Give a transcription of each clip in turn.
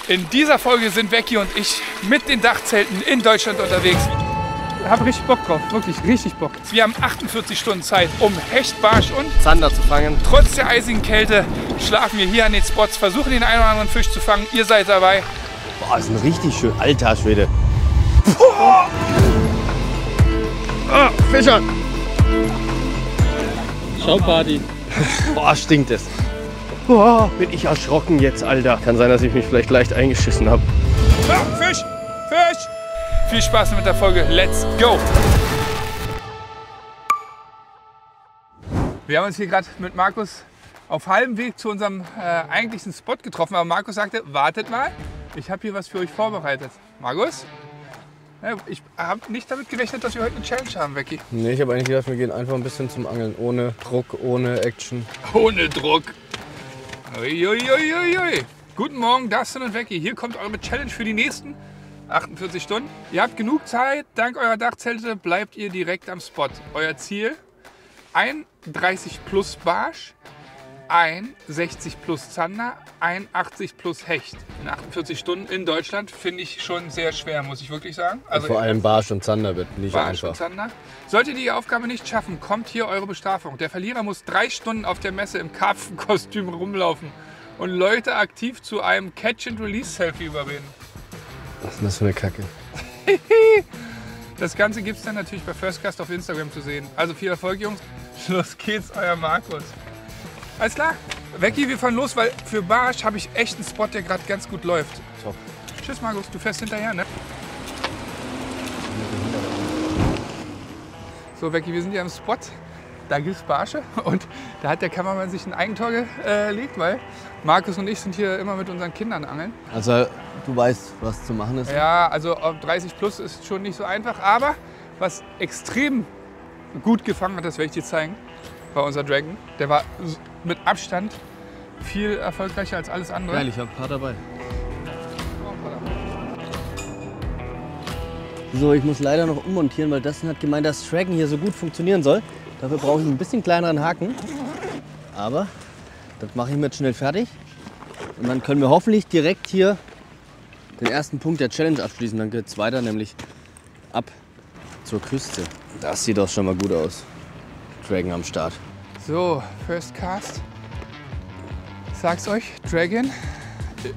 In dieser Folge sind Becky und ich mit den Dachzelten in Deutschland unterwegs. Ich habe richtig Bock drauf, wirklich richtig Bock. Wir haben 48 Stunden Zeit, um Hecht, Barsch und Zander zu fangen. Trotz der eisigen Kälte schlafen wir hier an den Spots, versuchen den einen oder anderen Fisch zu fangen. Ihr seid dabei. Boah, ist ein richtig schön alter Schwede. Fischer! Schauparty. Boah, stinkt es. Boah, bin ich erschrocken jetzt, Alter. Kann sein, dass ich mich vielleicht leicht eingeschissen habe. Fisch! Fisch! Viel Spaß mit der Folge. Let's go! Wir haben uns hier gerade mit Markus auf halbem Weg zu unserem eigentlichen Spot getroffen. Aber Markus sagte, wartet mal, ich habe hier was für euch vorbereitet. Markus? Ja, ich habe nicht damit gerechnet, dass wir heute eine Challenge haben, Becky. Nee, ich habe eigentlich gedacht, wir gehen einfach ein bisschen zum Angeln. Ohne Druck, ohne Action. Ohne Druck. Uiuiuiui. Guten Morgen, Dustin und Becky. Hier kommt eure Challenge für die nächsten 48 Stunden. Ihr habt genug Zeit. Dank eurer Dachzelte bleibt ihr direkt am Spot. Euer Ziel, ein 30 plus Barsch, ein 60 plus Zander, ein 80 plus Hecht. In 48 Stunden in Deutschland finde ich schon sehr schwer, muss ich wirklich sagen. Also vor allem Barsch und Zander wird nicht Barsch und einfach. Zander. Solltet ihr die Aufgabe nicht schaffen, kommt hier eure Bestrafung. Der Verlierer muss 3 Stunden auf der Messe im Karpfenkostüm rumlaufen und Leute aktiv zu einem Catch-and-Release-Selfie überreden. Was ist denn das für eine Kacke? Das Ganze gibt es dann natürlich bei Firstcast auf Instagram zu sehen. Also viel Erfolg, Jungs. Los geht's, euer Markus. Alles klar. Becky, wir fahren los, weil für Barsch habe ich echt einen Spot, der gerade ganz gut läuft. Top. Tschüss, Markus. Du fährst hinterher, ne? So, Becky, wir sind hier am Spot. Da gibt es Barsche und da hat der Kameramann sich ein Eigentor gelegt, weil Markus und ich sind hier immer mit unseren Kindern angeln. Also, du weißt, was zu machen ist? Ja, also 30 plus ist schon nicht so einfach, aber was extrem gut gefangen hat, das werde ich dir zeigen, war unser Dragon. Der war mit Abstand viel erfolgreicher als alles andere. Geil, ich habe ein paar dabei. So, ich muss leider noch ummontieren, weil Dustin hat gemeint, dass Dragon hier so gut funktionieren soll. Dafür brauche ich ein bisschen kleineren Haken. Aber das mache ich mir jetzt schnell fertig. Und dann können wir hoffentlich direkt hier den ersten Punkt der Challenge abschließen. Dann geht es weiter, nämlich ab zur Küste. Das sieht doch schon mal gut aus. Dragon am Start. So, First Cast. Ich sag's euch, Dragon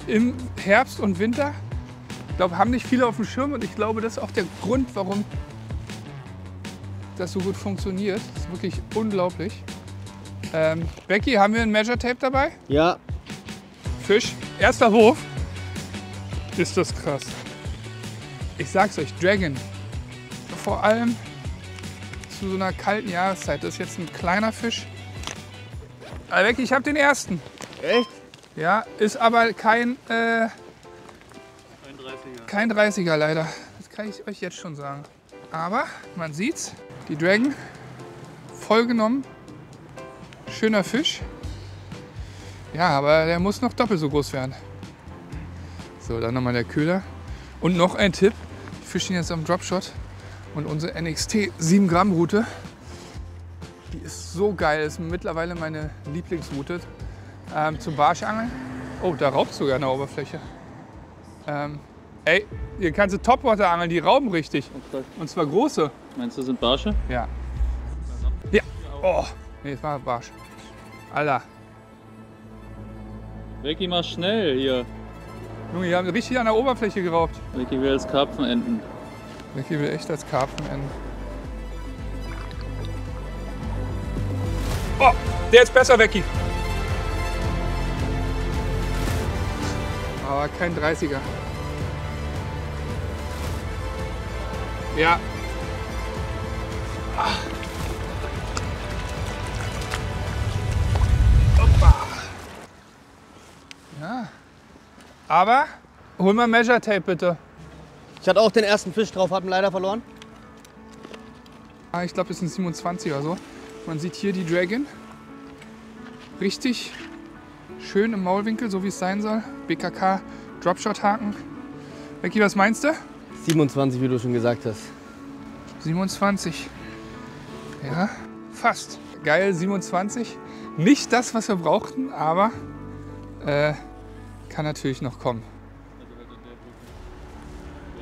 im Herbst und Winter. Ich glaube, haben nicht viele auf dem Schirm und ich glaube, das ist auch der Grund, warum das so gut funktioniert. Das ist wirklich unglaublich. Becky, haben wir ein Measure Tape dabei? Ja. Fisch, erster Wurf. Ist das krass. Ich sag's euch, Dragon. Vor allem zu so einer kalten Jahreszeit. Das ist jetzt ein kleiner Fisch. Aber Becky, ich habe den ersten. Echt? Ja, ist aber kein 30er leider. Das kann ich euch jetzt schon sagen. Aber man sieht's. Die Dragon voll genommen. Schöner Fisch. Ja, aber der muss noch doppelt so groß werden. So, dann nochmal der Köder. Und noch ein Tipp. Ich fische ihn jetzt am Dropshot. Und unsere NXT 7 Gramm Route, die ist so geil. Das ist mittlerweile meine Lieblingsroute zum Barschangeln. Oh, da raubt sogar an der Oberfläche. Ey, hier kannst du Topwater angeln, die rauben richtig. Okay. Und zwar große. Meinst du, sind Barsche? Ja. Ja. Oh, nee, das war Barsch. Alter. Becky, mach schnell hier. Junge, die haben richtig an der Oberfläche geraubt. Becky will als Karpfen enden. Becky will echt als Karpfen enden. Oh, der ist besser, Becky. Aber kein 30er. Ja. Ah. Hoppa. Ja. Aber hol mal Measure Tape bitte. Ich hatte auch den ersten Fisch drauf, hatten leider verloren. Ich glaube, das ist ein 27er so. Man sieht hier die Dragon. Richtig schön im Maulwinkel, so wie es sein soll. BKK Dropshot Haken. Becky, was meinst du? 27, wie du schon gesagt hast. 27. Ja, fast. Geil, 27. Nicht das, was wir brauchten, aber kann natürlich noch kommen.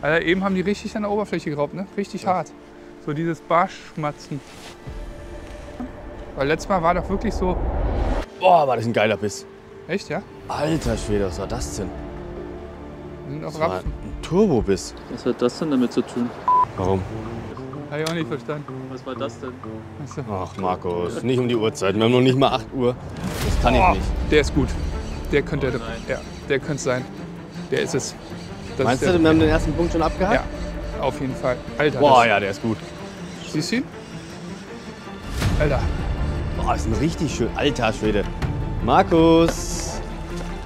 Alter, eben haben die richtig an der Oberfläche geraubt, ne? Richtig hart. So dieses Barschmatzen. Weil letztes Mal war doch wirklich so... Boah, war das ein geiler Biss. Echt, ja? Alter Schwede, was war das denn? Wir sind auf Das war Rapsen. ein Turbobiss. Was hat das denn damit zu tun? Warum? Habe ich auch nicht verstanden. Was war das denn? Achso. Ach Markus, nicht um die Uhrzeit. Wir haben noch nicht mal 8 Uhr. Das kann ich nicht. Der ist gut. Der könnte, Oh nein. ja, der könnte sein. Der ist es. Das Meinst ist du, wir haben den ersten Punkt schon abgehakt? Ja, auf jeden Fall. Alter, Boah, das, ja, der ist gut. siehst du ihn? Alter, Boah, ist ein richtig schön. Alter Schwede. Markus,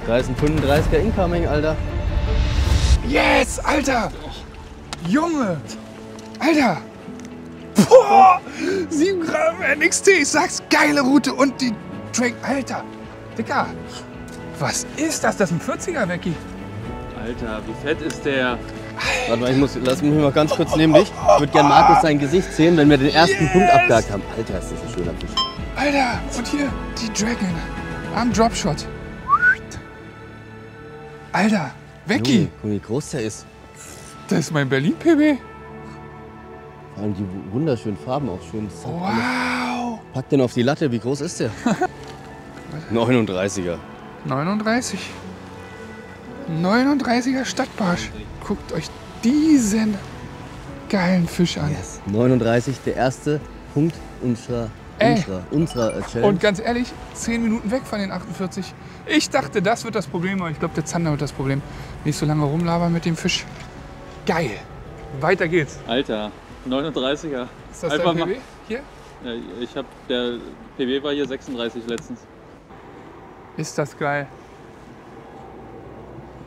da ist ein 35er Incoming, Alter. yes, Alter! Junge! Alter! Boah! 7 Gramm NXT, ich sag's, geile Route und die Drag. Alter! Dicker! Was ist das? Das ist ein 40er, Becky. Alter, wie fett ist der? Warte mal, lass mich mal ganz kurz neben dich. Ich würde gerne Markus sein Gesicht sehen, wenn wir den ersten Punkt abgehakt haben. Alter, ist das ein schöner Fisch. Alter! Und hier die Dragon am Dropshot. Alter! Becky! Junge, guck mal, wie groß der ist. Das ist mein Berlin-PB. Vor allem die wunderschönen Farben auch schön. Das ist halt alles- Wow! Pack den auf die Latte, wie groß ist der? 39er. 39. 39er Stadtbarsch. Guckt euch diesen geilen Fisch an. 39, der erste Punkt unserer Challenge. Und ganz ehrlich, 10 Minuten weg von den 48. Ich dachte, das wird das Problem, aber ich glaube, der Zander wird das Problem. Nicht so lange rumlabern mit dem Fisch. Geil. Weiter geht's. Alter, 39er. Ist das Einfach dein mal- PB? Hier? Ja, der PB war hier 36 letztens. Ist das geil.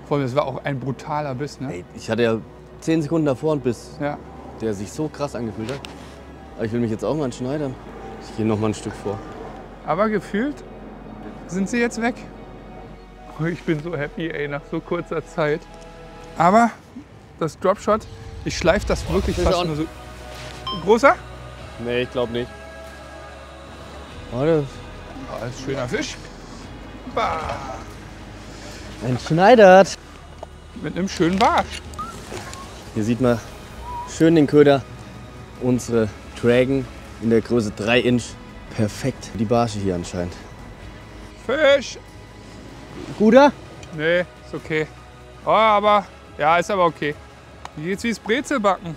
Vor allem, es war auch ein brutaler Biss, ne? Ey, ich hatte ja 10 Sekunden davor einen Biss, Ja. der sich so krass angefühlt hat. Aber ich will mich jetzt auch mal schneidern. Ich gehe noch mal ein Stück vor. Aber gefühlt sind sie jetzt weg. Oh, ich bin so happy, ey, nach so kurzer Zeit. Aber das Dropshot, ich schleife das wirklich fast nur so. Großer? Nee, ich glaube nicht. Warte. Oh, das ist ein schöner Fisch. Bah. Ein Schneidert. Mit einem schönen Barsch. Hier sieht man schön den Köder. Unsere Dragon in der Größe 3 Inch. Perfekt. Die Barsche hier anscheinend. Fisch! Guter? Nee, ist okay. Oh, aber, ja, ist aber okay. Hier geht's wie's Brezelbacken.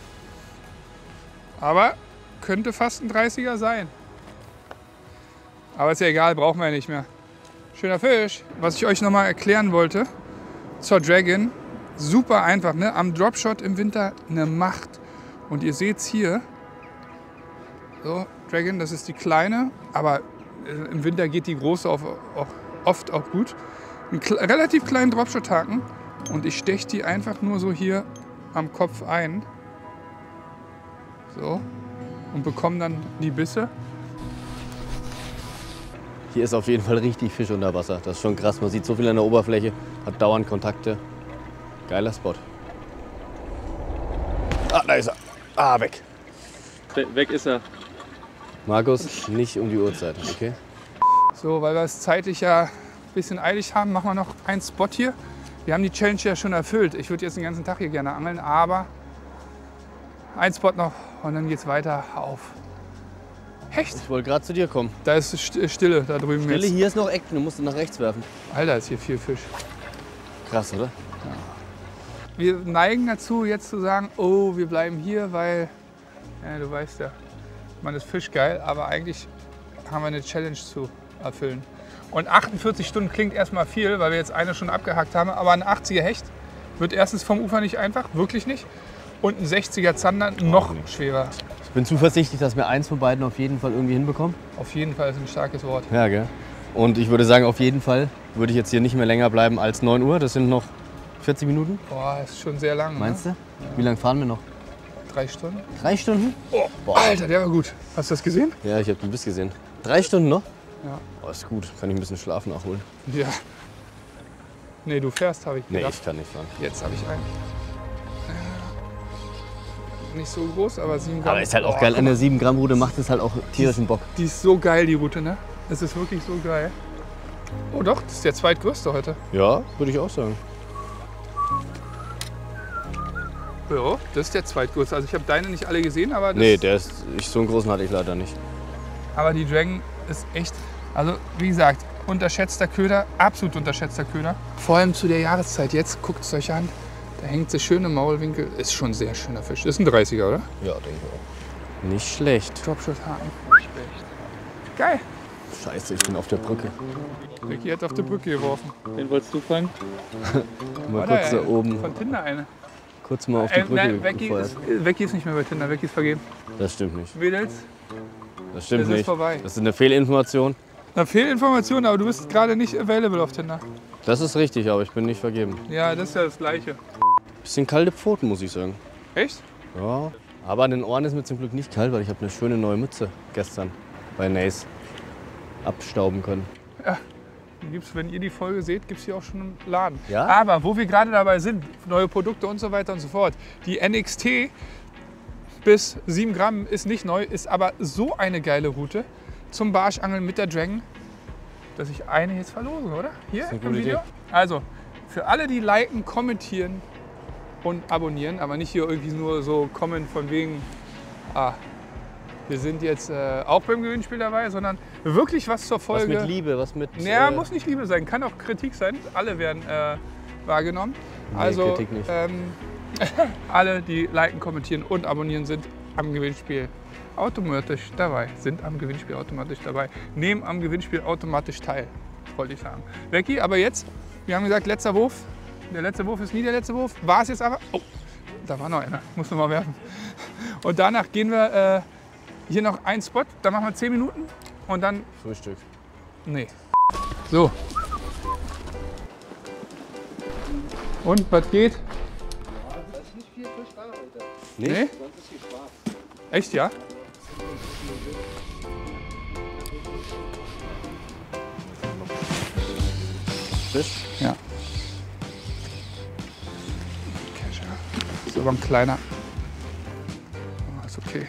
Aber könnte fast ein 30er sein. Aber ist ja egal, brauchen wir ja nicht mehr. Schöner Fisch. Was ich euch nochmal erklären wollte zur Dragon. Super einfach, ne? Am Dropshot im Winter eine Macht. Und ihr seht's hier. So, Dragon, das ist die kleine. Aber im Winter geht die große oft auch gut. Einen relativ kleinen Dropshot-Haken. Und ich steche die einfach nur so hier am Kopf ein. So. Und bekomme dann die Bisse. Hier ist auf jeden Fall richtig Fisch unter Wasser. Das ist schon krass. Man sieht so viel an der Oberfläche, hat dauernd Kontakte. Geiler Spot. Ah, da ist er. Ah, weg. Weg ist er. Markus, nicht um die Uhrzeit, okay? So, weil wir es zeitlich ja ein bisschen eilig haben, machen wir noch einen Spot hier. Wir haben die Challenge ja schon erfüllt. Ich würde jetzt den ganzen Tag hier gerne angeln, aber ein Spot noch und dann geht's weiter auf Hecht. Ich wollte gerade zu dir kommen. Da ist Stille da drüben Stille, jetzt. hier ist noch Action, du musst nach rechts werfen. Alter, ist hier viel Fisch. Krass, oder? Wir neigen dazu, jetzt zu sagen, oh, wir bleiben hier, weil, ja, du weißt ja, man ist fischgeil, aber eigentlich haben wir eine Challenge zu erfüllen. Und 48 Stunden klingt erstmal viel, weil wir jetzt eine schon abgehakt haben, aber ein 80er Hecht wird erstens vom Ufer nicht einfach, wirklich nicht. Und ein 60er Zander noch schwerer. Ich bin zuversichtlich, dass wir eins von beiden auf jeden Fall irgendwie hinbekommen. Auf jeden Fall ist ein starkes Wort. Ja, gell? Und ich würde sagen, auf jeden Fall würde ich jetzt hier nicht mehr länger bleiben als 9 Uhr. Das sind noch 40 Minuten. Boah, ist schon sehr lang. Meinst ne? du? Wie lange fahren wir noch? 3 Stunden? 3 Stunden? Oh, Alter, der war gut. Hast du das gesehen? Ja, ich habe den Biss gesehen. 3 Stunden noch? Ja. Oh, ist gut. Kann ich ein bisschen Schlaf nachholen? Ja. Nee, du fährst, habe ich Nee, gedacht. ich kann nicht fahren. Jetzt habe ich einen. Nicht so groß, aber 7 Gramm. Aber ist halt auch Boah, geil. guck An mal. der 7 Gramm Rute macht es halt auch tierischen Bock. Die ist so geil, die Route, ne? Es ist wirklich so geil. Oh doch, das ist der zweitgrößte heute. Ja, würde ich auch sagen. Ja, das ist der zweitgrößte. Also ich habe deine nicht alle gesehen, aber das, Nee, so einen großen hatte ich leider nicht. aber die Dragon ist echt, also wie gesagt, unterschätzter Köder, absolut unterschätzter Köder. Vor allem zu der Jahreszeit jetzt, guckt es euch an, da hängt sie schön im Maulwinkel, ist schon ein sehr schöner Fisch. Ist ein 30er, oder? Ja, denke ich auch. Nicht schlecht. Dropshot-Haken. Geil. Scheiße, ich bin auf der Brücke. Ricky hat auf die Brücke geworfen. Den wolltest du fangen? Mal Oder kurz da oben, Von Tinder eine. kurz mal auf die Brücke Nein, gefeuert. Becky ist nicht mehr bei Tinder, Becky ist vergeben. Das stimmt nicht. Mädels, Das stimmt es ist nicht. vorbei. Das ist eine Fehlinformation. Da fehlen Informationen, aber du bist gerade nicht available auf Tinder. Das ist richtig, aber ich bin nicht vergeben. Ja, das ist ja das Gleiche. Bisschen kalte Pfoten, muss ich sagen. Echt? Ja. Aber an den Ohren ist mir zum Glück nicht kalt, weil ich habe eine schöne neue Mütze gestern bei Nace abstauben können. Wenn ihr die Folge seht, gibt es die auch schon im Laden. Ja? Aber wo wir gerade dabei sind, neue Produkte und so weiter und so fort. Die NXT bis 7 Gramm ist nicht neu, ist aber so eine geile Route zum Barschangeln mit der Dragon, dass ich eine jetzt verlose, oder? Hier Das ist eine im gute Video. Idee. Also, für alle, die liken, kommentieren und abonnieren, aber nicht hier irgendwie nur so kommen von wegen, wir sind jetzt auch beim Gewinnspiel dabei, sondern wirklich was zur Was Folge. mit Liebe, was mit... Ja, muss nicht Liebe sein, kann auch Kritik sein. Alle werden wahrgenommen. Nee, Also Kritik nicht. alle, die liken, kommentieren und abonnieren, sind am Gewinnspiel automatisch dabei. Nehmen am Gewinnspiel automatisch teil, wollte ich sagen. Becky, aber jetzt, wir haben gesagt, letzter Wurf. Der letzte Wurf ist nie der letzte Wurf. War es jetzt aber... Oh, da war noch einer. Muss noch mal werfen. Und danach gehen wir hier noch einen Spot. Da machen wir 10 Minuten und dann... Frühstück. Nee. So. Und, was geht? Da ist nicht viel Fisch da heute. Nicht? Nee? Sonst ist viel Spaß. Echt, ja? Fisch? Ja. Kescher. Ist aber ein kleiner. Oh, ist okay.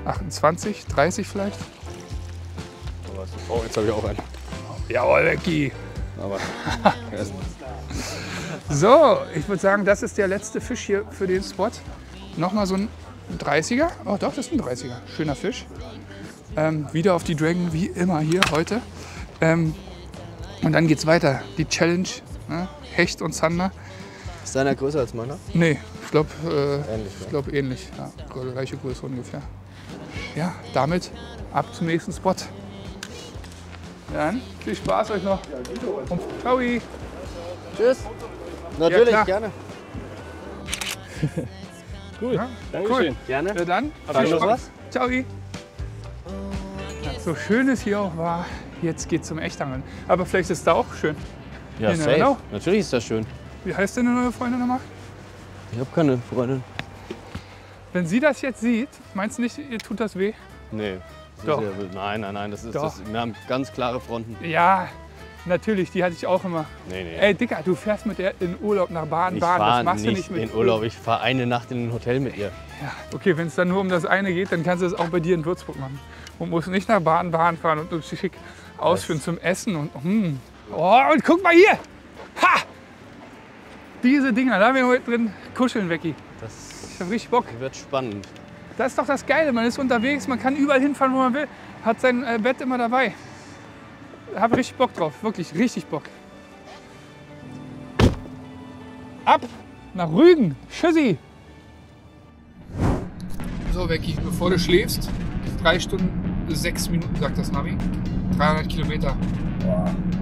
28, 30 vielleicht? Oh, jetzt habe ich auch einen. Jawohl, Becky. Aber So, ich würde sagen, das ist der letzte Fisch hier für den Spot. Nochmal so ein 30er. Oh doch, das ist ein 30er. Schöner Fisch. Wieder auf die Dragon, wie immer hier heute. Und dann geht's weiter. Die Challenge, ne? Hecht und Zander. ist deiner größer als meiner? Nee, ich glaube Ähnlich, ja. ähnlich. Ja, gleiche Größe ungefähr. Ja, damit ab zum nächsten Spot. Dann viel Spaß euch noch. Und ciao. Tschüss. Natürlich, klar. gerne. Cool, Ja, Dankeschön. Gerne. Ja, dann Habt ihr noch was? Ciao. Ja, so schön es hier auch war, jetzt geht's zum Echtangeln. Aber vielleicht ist es da auch schön. Ja, Genau. safe. Natürlich ist das schön. Wie heißt deine neue Freundin nochmal? Ich habe keine Freundin. Wenn sie das jetzt sieht, meinst du nicht, ihr tut das weh? Nee. Das Doch. Ist ja, nein. Das ist Doch. das, wir haben ganz klare Fronten. Ja, natürlich, die hatte ich auch immer. Nee. Ey, Dicker, du fährst mit der in Urlaub nach ich Baden-Baden. Das fahre machst du nicht nicht mit in Urlaub. Ich fahre eine Nacht in ein Hotel mit ihr. Ja, okay, wenn es dann nur um das eine geht, dann kannst du es auch bei dir in Würzburg machen. Und musst nicht nach Baden-Baden fahren und uns schick ausführen zum Essen. Und, Oh, und guck mal hier! Ha! Diese Dinger, da werden wir heute drin kuscheln, Becky. Das Ich hab richtig Bock. wird spannend. Das ist doch das Geile, man ist unterwegs, man kann überall hinfahren, wo man will. Hat sein Bett immer dabei. Hab richtig Bock drauf, wirklich richtig Bock. Ab nach Rügen, Tschüssi! So, Becky, bevor du schläfst, 3 Stunden 6 Minuten, sagt das Navi. 300 Kilometer.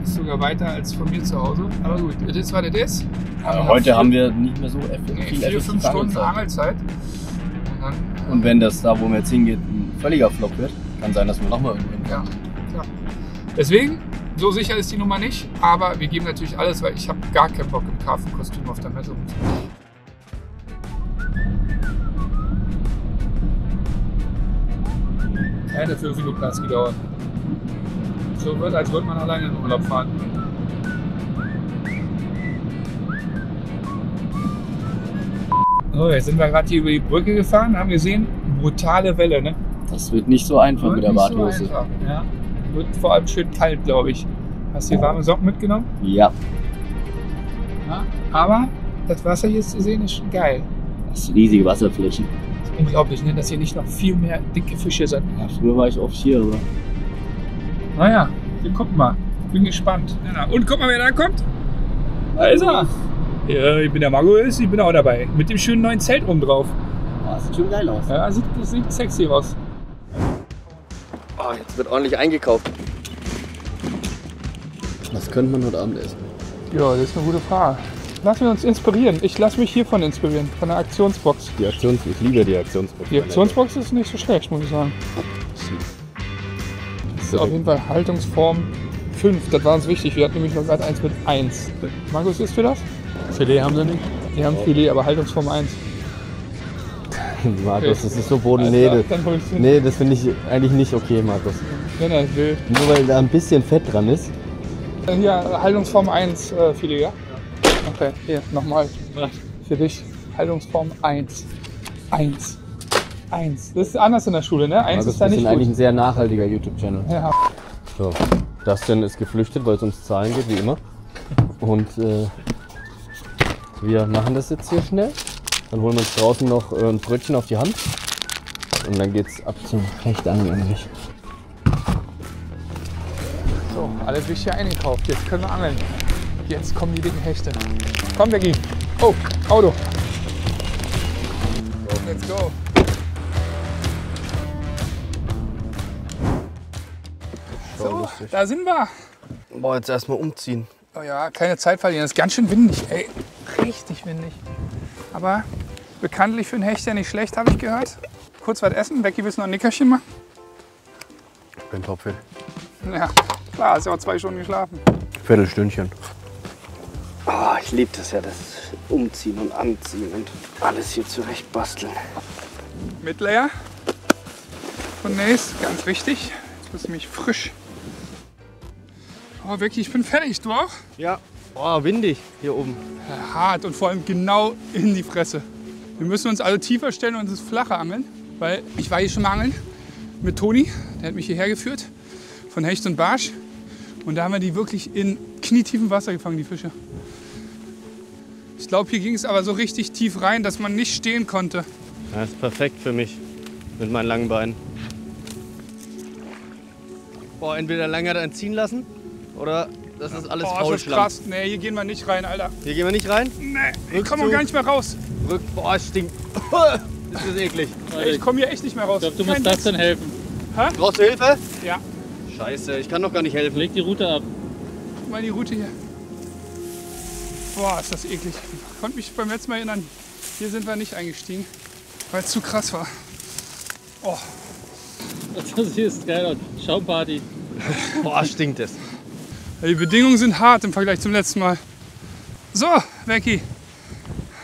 Ist sogar weiter als von mir zu Hause. Aber gut, das ist, was das ist. Heute haben wir nicht mehr so viel 4-5 Stunden Angelzeit. Angelzeit. Und dann, Und wenn das da, wo wir jetzt hingehen, ein völliger Flop wird, kann sein, dass wir nochmal irgendwo hinkommen. ja, klar. Deswegen, so sicher ist die Nummer nicht. Aber wir geben natürlich alles, weil ich habe gar keinen Bock im Karpfenkostüm auf der Messe rumzulaufen. Hätte 5 Minuten hat's gedauert. So wird, als würde man alleine in den Urlaub fahren. So, jetzt sind wir gerade hier über die Brücke gefahren, haben gesehen, brutale Welle, ne? Das wird nicht so einfach mit der Nicht so Warthose. einfach, ja. Wird vor allem schön kalt, glaube ich. Hast du die warme Socken mitgenommen? Ja. Ja. Aber das Wasser hier zu sehen ist schon geil. Das ist riesige Wasserflächen. Unglaublich, ne? Dass hier nicht noch viel mehr dicke Fische sind. Ja, früher war ich oft hier, aber. Naja, wir gucken mal. Bin gespannt. Ja, und guck mal, wer da kommt. Da ist er. Ja, ich bin der Markus, ich bin auch dabei. Mit dem schönen neuen Zelt oben drauf. Oh, sieht schon geil aus. Ja, sieht sexy aus. Oh, jetzt wird ordentlich eingekauft. Was könnte man heute Abend essen? Ja, das ist eine gute Frage. Lassen wir uns inspirieren. Ich lasse mich hiervon inspirieren, von der Aktionsbox. Ich liebe die Aktionsbox. Die Aktionsbox ist nicht so schlecht, muss ich sagen. Das ist auf jeden Fall Haltungsform 5. Das war uns wichtig. Wir hatten nämlich noch gerade eins mit 1. Markus, isst du das? Filet haben sie nicht. Die haben Filet, aber Haltungsform 1. Markus, das ist so Boden. Nee, das finde ich eigentlich nicht okay, Markus. Wenn er will. Nur weil da ein bisschen Fett dran ist. Hier, Haltungsform 1 Filet, ja? Okay, hier, nochmal. Für dich. Haltungsform 1. 1. 1. Das ist anders in der Schule, ne? 1 Markus, ist da wir nicht sind eigentlich gut. ein sehr nachhaltiger YouTube-Channel. Ja. So, Dustin ist geflüchtet, weil es ums Zahlen geht, wie immer. Und wir machen das jetzt hier schnell. Dann holen wir uns draußen noch ein Brötchen auf die Hand. Und dann geht's ab zum Hechtangeln eigentlich. So, alles wichtig eingekauft. Jetzt können wir angeln. Jetzt kommen die dicken Hechte. Komm, Becky. Oh, Auto. Let's go. So, da sind wir. Boah, jetzt erstmal umziehen. Oh ja, keine Zeit verlieren. Das ist ganz schön windig, ey. Richtig windig. Aber bekanntlich für einen Hecht ja nicht schlecht, habe ich gehört. Kurz was essen. Becky, willst du noch ein Nickerchen machen? Ich bin topfit. Ja, klar, hast ja auch 2 Stunden geschlafen. Viertelstündchen. Oh, ich liebe das ja, das Umziehen und Anziehen und alles hier zurecht basteln. Mit Layer von Nace, ganz wichtig. Jetzt bist du nämlich frisch. Oh, Becky, ich bin fertig. Du auch? Ja. Boah, windig hier oben. Ja, hart und vor allem genau in die Fresse. Wir müssen uns also tiefer stellen und das flache angeln. Weil ich war hier schon mal angeln mit Toni. Der hat mich hierher geführt. Von Hecht und Barsch. Und da haben wir die wirklich in knietiefem Wasser gefangen, die Fische. Ich glaube, hier ging es aber so richtig tief rein, dass man nicht stehen konnte. Das ist perfekt für mich mit meinen langen Beinen. Boah, entweder länger dann ziehen lassen oder das ist alles Boah, ist das Faulschlamm. krass. Nee, hier gehen wir nicht rein, Alter. Hier gehen wir nicht rein? Nee, ich komme auch gar nicht mehr raus. Boah, es stinkt. Das ist eklig. Ich komme hier echt nicht mehr raus. Ich glaube, du musst das dann helfen. Brauchst du Hilfe? Ja, Scheiße, ich kann doch gar nicht helfen. Leg die Route ab. guck mal die Route hier. Boah, ist das eklig. Ich konnte mich beim letzten Mal erinnern, hier sind wir nicht eingestiegen, weil es zu krass war. Oh, Das hier ist geil. Schaumparty. Boah, stinkt es. die Bedingungen sind hart im Vergleich zum letzten Mal. So, Becky,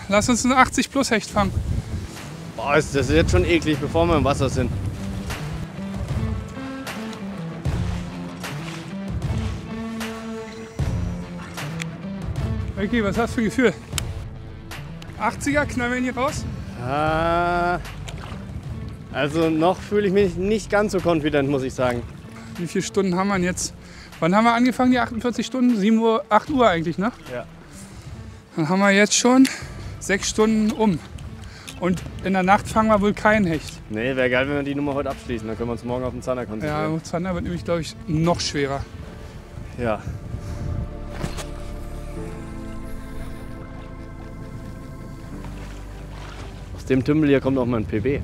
lass uns einen 80 plus Hecht fangen. Boah, das ist jetzt schon eklig, bevor wir im Wasser sind. Becky, was hast du für ein Gefühl? 80er, knallen wir ihn hier raus? Also noch fühle ich mich nicht ganz so confident, muss ich sagen. Wie viele Stunden haben wir denn jetzt? Wann haben wir angefangen, die 48 Stunden? 7 Uhr, 8 Uhr eigentlich, ne? Ja. Dann haben wir jetzt schon 6 Stunden um. Und in der Nacht fangen wir wohl keinen Hecht. Nee, wäre geil, wenn wir die Nummer heute abschließen. Dann können wir uns morgen auf den Zander Ja, konzentrieren. Zander wird nämlich, glaube ich, noch schwerer. Ja. Aus dem Tümpel hier kommt auch mal ein PB.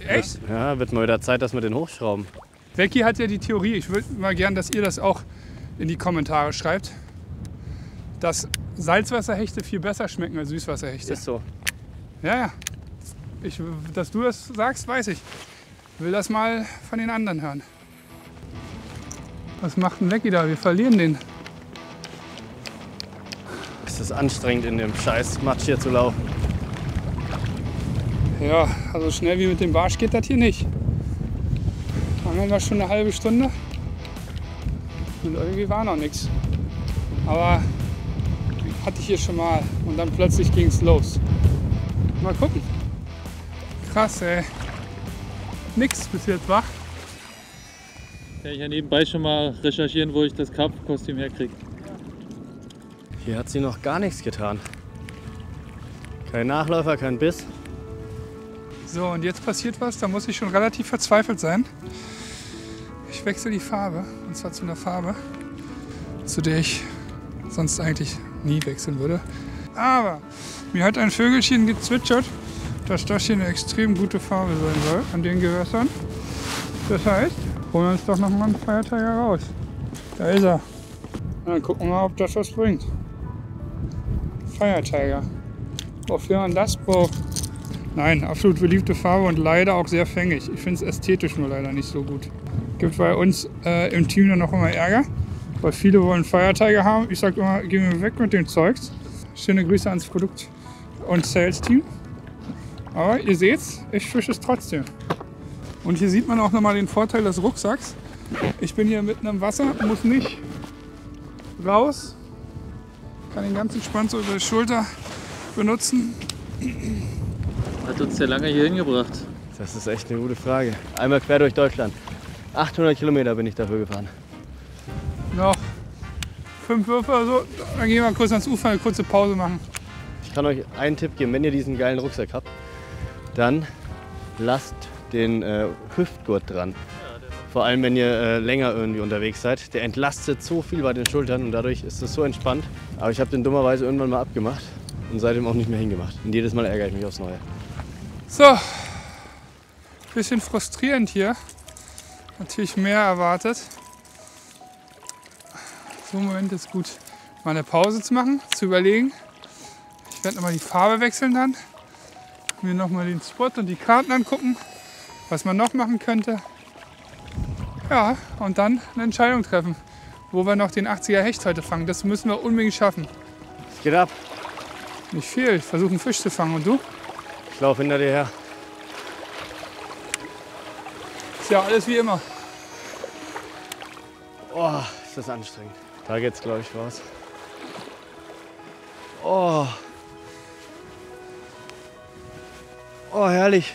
Echt? Ja, wird mal wieder Zeit, dass wir den hochschrauben. Becky hat ja die Theorie, ich würde mal gern, dass ihr das auch in die Kommentare schreibt, dass Salzwasserhechte viel besser schmecken als Süßwasserhechte. Ist so. Ja, ja. Dass du das sagst, weiß ich. Ich will das mal von den anderen hören. Was macht denn Becky da? Wir verlieren den. Es ist anstrengend, in dem scheiß Matsch hier zu laufen. Ja, also schnell wie mit dem Barsch geht das hier nicht. Angeln wir schon eine halbe Stunde und irgendwie war noch nichts. Aber hatte ich hier schon mal und dann plötzlich ging es los. Mal gucken. Krass, ey. Nix bis jetzt, wa? Kann ich ja nebenbei schon mal recherchieren, wo ich das Karpfenkostüm herkriege. Hier hat sie noch gar nichts getan. Kein Nachläufer, kein Biss. So, und jetzt passiert was, da muss ich schon relativ verzweifelt sein. Ich wechsle die Farbe, und zwar zu einer Farbe, zu der ich sonst eigentlich nie wechseln würde. Aber mir hat ein Vögelchen gezwitschert, dass das hier eine extrem gute Farbe sein soll an den Gewässern. Das heißt, holen wir uns doch noch mal einen Feiertiger raus. Da ist er. Dann gucken wir mal, ob das was bringt. Feiertiger. Wofür man das braucht. Nein, absolut beliebte Farbe und leider auch sehr fängig. Ich finde es ästhetisch nur leider nicht so gut. Gibt bei uns im Team dann noch immer Ärger, weil viele wollen Feiertiger haben. Ich sage immer, geh mir weg mit dem Zeugs. Schöne Grüße ans Produkt- und Sales-Team. Aber ihr seht's, ich fische es trotzdem. Und hier sieht man auch nochmal den Vorteil des Rucksacks. Ich bin hier mitten im Wasser, muss nicht raus. Kann den ganz entspannt so über die Schulter benutzen. Hat uns der lange hier hingebracht? Das ist echt eine gute Frage. Einmal quer durch Deutschland. 800 Kilometer bin ich dafür gefahren. Noch 5 Würfe oder so, dann gehen wir kurz ans Ufer, eine kurze Pause machen. Ich kann euch einen Tipp geben, wenn ihr diesen geilen Rucksack habt, dann lasst den Hüftgurt dran. Vor allem, wenn ihr länger irgendwie unterwegs seid. Der entlastet so viel bei den Schultern und dadurch ist es so entspannt. Aber ich habe den dummerweise irgendwann mal abgemacht und seitdem auch nicht mehr hingemacht. Und jedes Mal ärgere ich mich aufs Neue. So, bisschen frustrierend hier. Natürlich mehr erwartet. So im Moment ist gut, mal eine Pause zu machen, zu überlegen. Ich werde nochmal die Farbe wechseln dann. Mir nochmal den Spot und die Karten angucken, was man noch machen könnte. Ja, und dann eine Entscheidung treffen, wo wir noch den 80er Hecht heute fangen. Das müssen wir unbedingt schaffen. Es geht ab. Nicht viel, ich versuche einen Fisch zu fangen. Und du? Ich laufe hinter dir her. Ist ja alles wie immer. Oh, ist das anstrengend. Da geht's, glaube ich, raus. Oh. Oh, herrlich.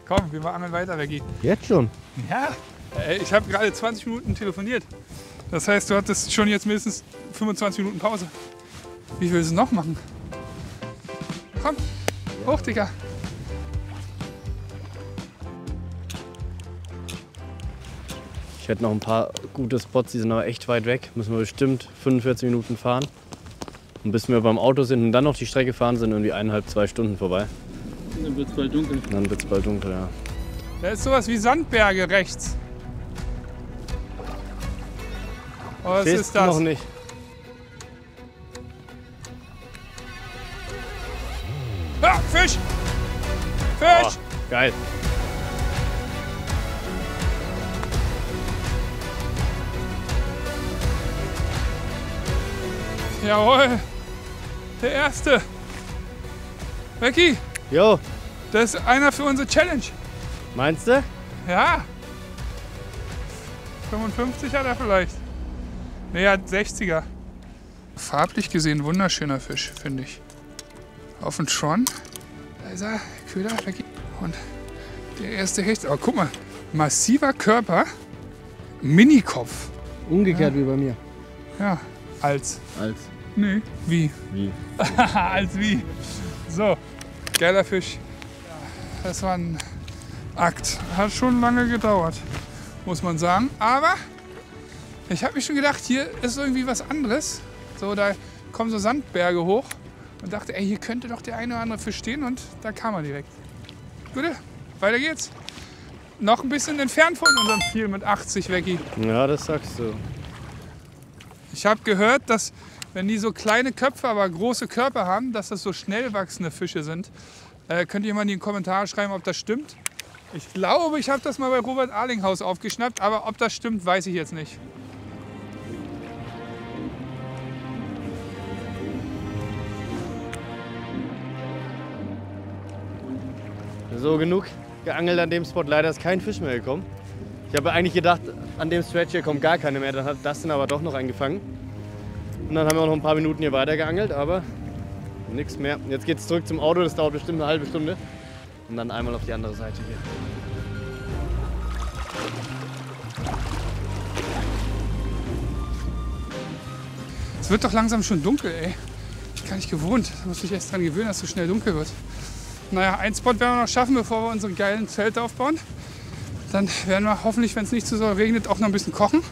Komm, wir angeln weiter, Becky. Jetzt schon? Ja, ich habe gerade 20 Minuten telefoniert. Das heißt, du hattest schon jetzt mindestens 25 Minuten Pause. Wie willst du noch machen? Komm, hoch, Digga. Ich hätte noch ein paar gute Spots, die sind aber echt weit weg. Müssen wir bestimmt 45 Minuten fahren. Und bis wir beim Auto sind und dann noch die Strecke fahren, sind irgendwie 1,5, 2 Stunden vorbei. Dann wird es bald dunkel. Dann wird es bald dunkel, ja. Da ist sowas wie Sandberge rechts. Oh, was Siehst ist das? noch nicht. Ah, Fisch! Oh, Fisch! geil. Jawohl! Der erste! Becky, Jo, das ist einer für unsere Challenge. meinst du? Ja. 55 hat er vielleicht. Nee, er hat 60er. Farblich gesehen wunderschöner Fisch, finde ich. Auf den Tron. Da ist er, Köder, Becky. Und der erste Hecht. Aber guck mal, massiver Körper, Minikopf. Umgekehrt wie bei mir. Ja, als. Als. Nee, wie? Wie? Als wie. So, geiler Fisch. Ja, das war ein Akt. Hat schon lange gedauert, muss man sagen. Aber ich habe mir schon gedacht, hier ist irgendwie was anderes. So, da kommen so Sandberge hoch und dachte, ey, hier könnte doch der eine oder andere Fisch stehen und da kam er direkt. Gut, weiter geht's. Noch ein bisschen entfernt von unserem Ziel mit 80, Becky. Ja, das sagst du. Ich habe gehört, dass wenn die so kleine Köpfe, aber große Körper haben, dass das so schnell wachsende Fische sind. Könnt ihr mal in die Kommentare schreiben, ob das stimmt. Ich glaube, ich habe das mal bei Robert Arlinghaus aufgeschnappt, aber ob das stimmt, weiß ich jetzt nicht. So, genug geangelt an dem Spot. Leider ist kein Fisch mehr gekommen. Ich habe eigentlich gedacht, an dem Stretch hier kommt gar keine mehr. Dann hat Dustin aber doch noch einen gefangen. Und dann haben wir auch noch ein paar Minuten hier weiter geangelt, aber nichts mehr. Jetzt geht es zurück zum Auto. Das dauert bestimmt eine halbe Stunde. Und dann einmal auf die andere Seite hier. Es wird doch langsam schon dunkel, ey. Gar nicht gewohnt. Da muss ich echt dran gewöhnen, dass es so schnell dunkel wird. Naja, einen Spot werden wir noch schaffen, bevor wir unsere geilen Zelte aufbauen. Dann werden wir hoffentlich, wenn es nicht zu so regnet, auch noch ein bisschen kochen.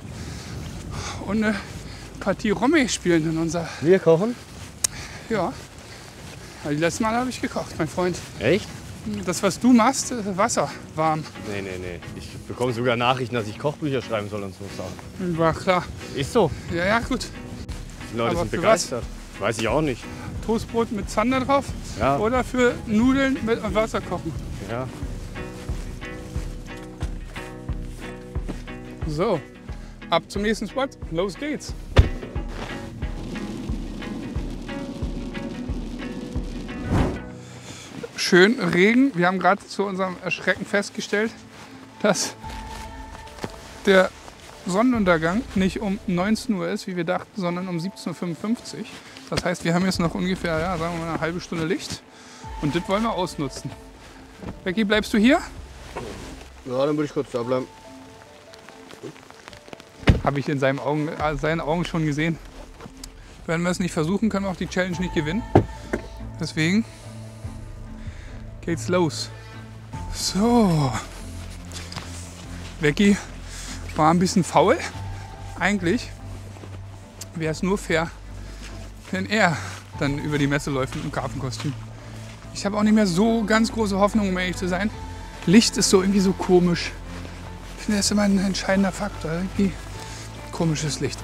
Und eine Partie Romme spielen in unser... Wir kochen? Ja. Die letzten Mal habe ich gekocht, mein Freund. Echt? Das, was du machst, Wasser warm. Nee. Ich bekomme sogar Nachrichten, dass ich Kochbücher schreiben soll und so Sachen. War klar. Ist so. Ja, gut. Die Leute Aber sind für begeistert. Weiß ich auch nicht. Toastbrot mit Zander drauf Ja. oder für Nudeln mit Wasser kochen. Ja. So, ab zum nächsten Spot. Los geht's. Schön Regen. Wir haben gerade zu unserem Erschrecken festgestellt, dass der Sonnenuntergang nicht um 19 Uhr ist, wie wir dachten, sondern um 17:55 Uhr. Das heißt, wir haben jetzt noch ungefähr, ja, sagen wir mal, eine halbe Stunde Licht. Und das wollen wir ausnutzen. Becky, bleibst du hier? Ja, dann würde ich kurz da bleiben. Habe ich in seinen Augen schon gesehen. Wenn wir es nicht versuchen, können wir auch die Challenge nicht gewinnen. Deswegen geht's los. So. Becky war ein bisschen faul. Eigentlich wäre es nur fair, wenn er dann über die Messe läuft mit einem Karpfenkostüm. Ich habe auch nicht mehr so ganz große Hoffnung, um ehrlich zu sein. Licht ist so irgendwie so komisch. Ich finde, das ist immer ein entscheidender Faktor. Irgendwie komisches Licht.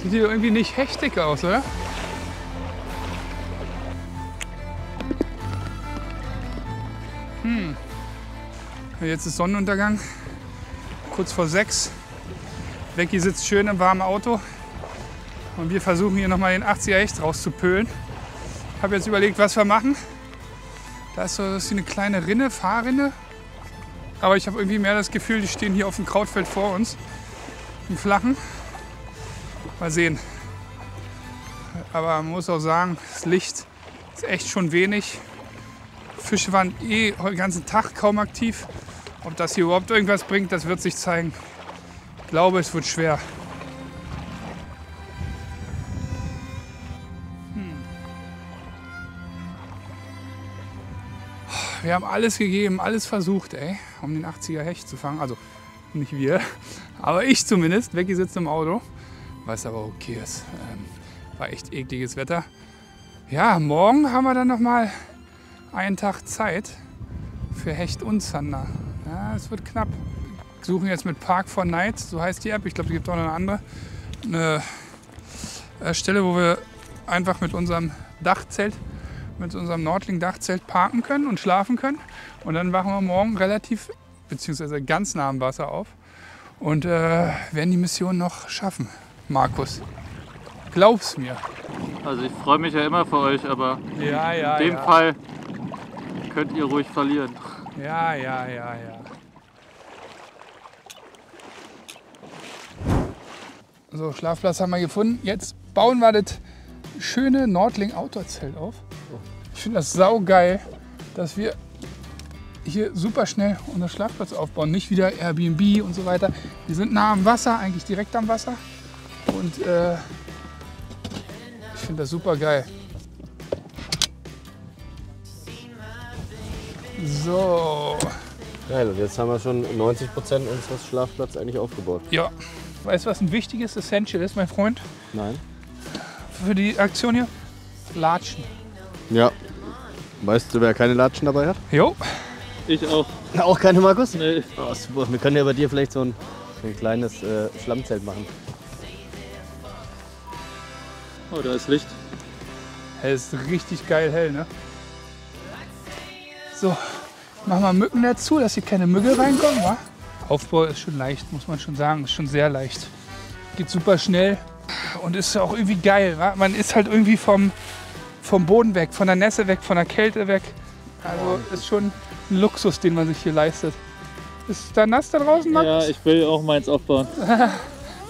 Sieht hier irgendwie nicht hechtig aus, oder? Jetzt ist Sonnenuntergang. Kurz vor 6. Becky sitzt schön im warmen Auto. Und wir versuchen hier nochmal den 80er Hecht rauszupölen. Ich habe jetzt überlegt, was wir machen. Da ist so eine kleine Rinne, Fahrrinne. Aber ich habe irgendwie mehr das Gefühl, die stehen hier auf dem Krautfeld vor uns. Im Flachen. Mal sehen. Aber man muss auch sagen, das Licht ist echt schon wenig. Fische waren den ganzen Tag kaum aktiv. Ob das hier überhaupt irgendwas bringt, das wird sich zeigen. Ich glaube, es wird schwer. Wir haben alles gegeben, alles versucht, ey, um den 80er Hecht zu fangen. Also nicht wir, aber ich zumindest. Becky sitzt im Auto, was aber okay ist. War echt ekliges Wetter. Ja, morgen haben wir dann noch mal einen Tag Zeit für Hecht und Zander. Ja, es wird knapp. Wir suchen jetzt mit Park for Night, so heißt die App. Ich glaube, es gibt auch noch eine andere. Eine Stelle, wo wir einfach mit unserem Dachzelt, mit unserem Nordling-Dachzelt parken können und schlafen können. Und dann wachen wir morgen relativ, beziehungsweise ganz nah am Wasser auf und werden die Mission noch schaffen. Markus, glaub's mir. Also ich freue mich ja immer für euch, aber Ja, in dem Fall könnt ihr ruhig verlieren. Ja. So, Schlafplatz haben wir gefunden. Jetzt bauen wir das schöne Nordling Outdoor-Zelt auf. Ich finde das saugeil, dass wir hier super schnell unseren Schlafplatz aufbauen. Nicht wieder Airbnb und so weiter. Wir sind nah am Wasser, eigentlich direkt am Wasser. Und ich finde das super geil. So, Geil, und jetzt haben wir schon 90% unseres Schlafplatzes eigentlich aufgebaut. ja. Weißt du, was ein wichtiges Essential ist, mein Freund? Nein? Für die Aktion hier? Latschen. Ja. Weißt du, wer keine Latschen dabei hat? Jo. Ich auch. Auch keine, Markus? Nee. Oh, super. Wir können ja bei dir vielleicht so ein kleines Schlammzelt machen. Oh, da ist Licht. Es ist richtig geil hell, ne? So, machen wir Mückennetz zu, dass hier keine Mücke reinkommen, wa? Aufbau ist schon leicht, muss man schon sagen. Ist schon sehr leicht. Geht super schnell und ist auch irgendwie geil, wa? Man ist halt irgendwie vom Boden weg, von der Nässe weg, von der Kälte weg. Also ist schon ein Luxus, den man sich hier leistet. Ist da nass da draußen, Max? Ja, ich will auch meins aufbauen.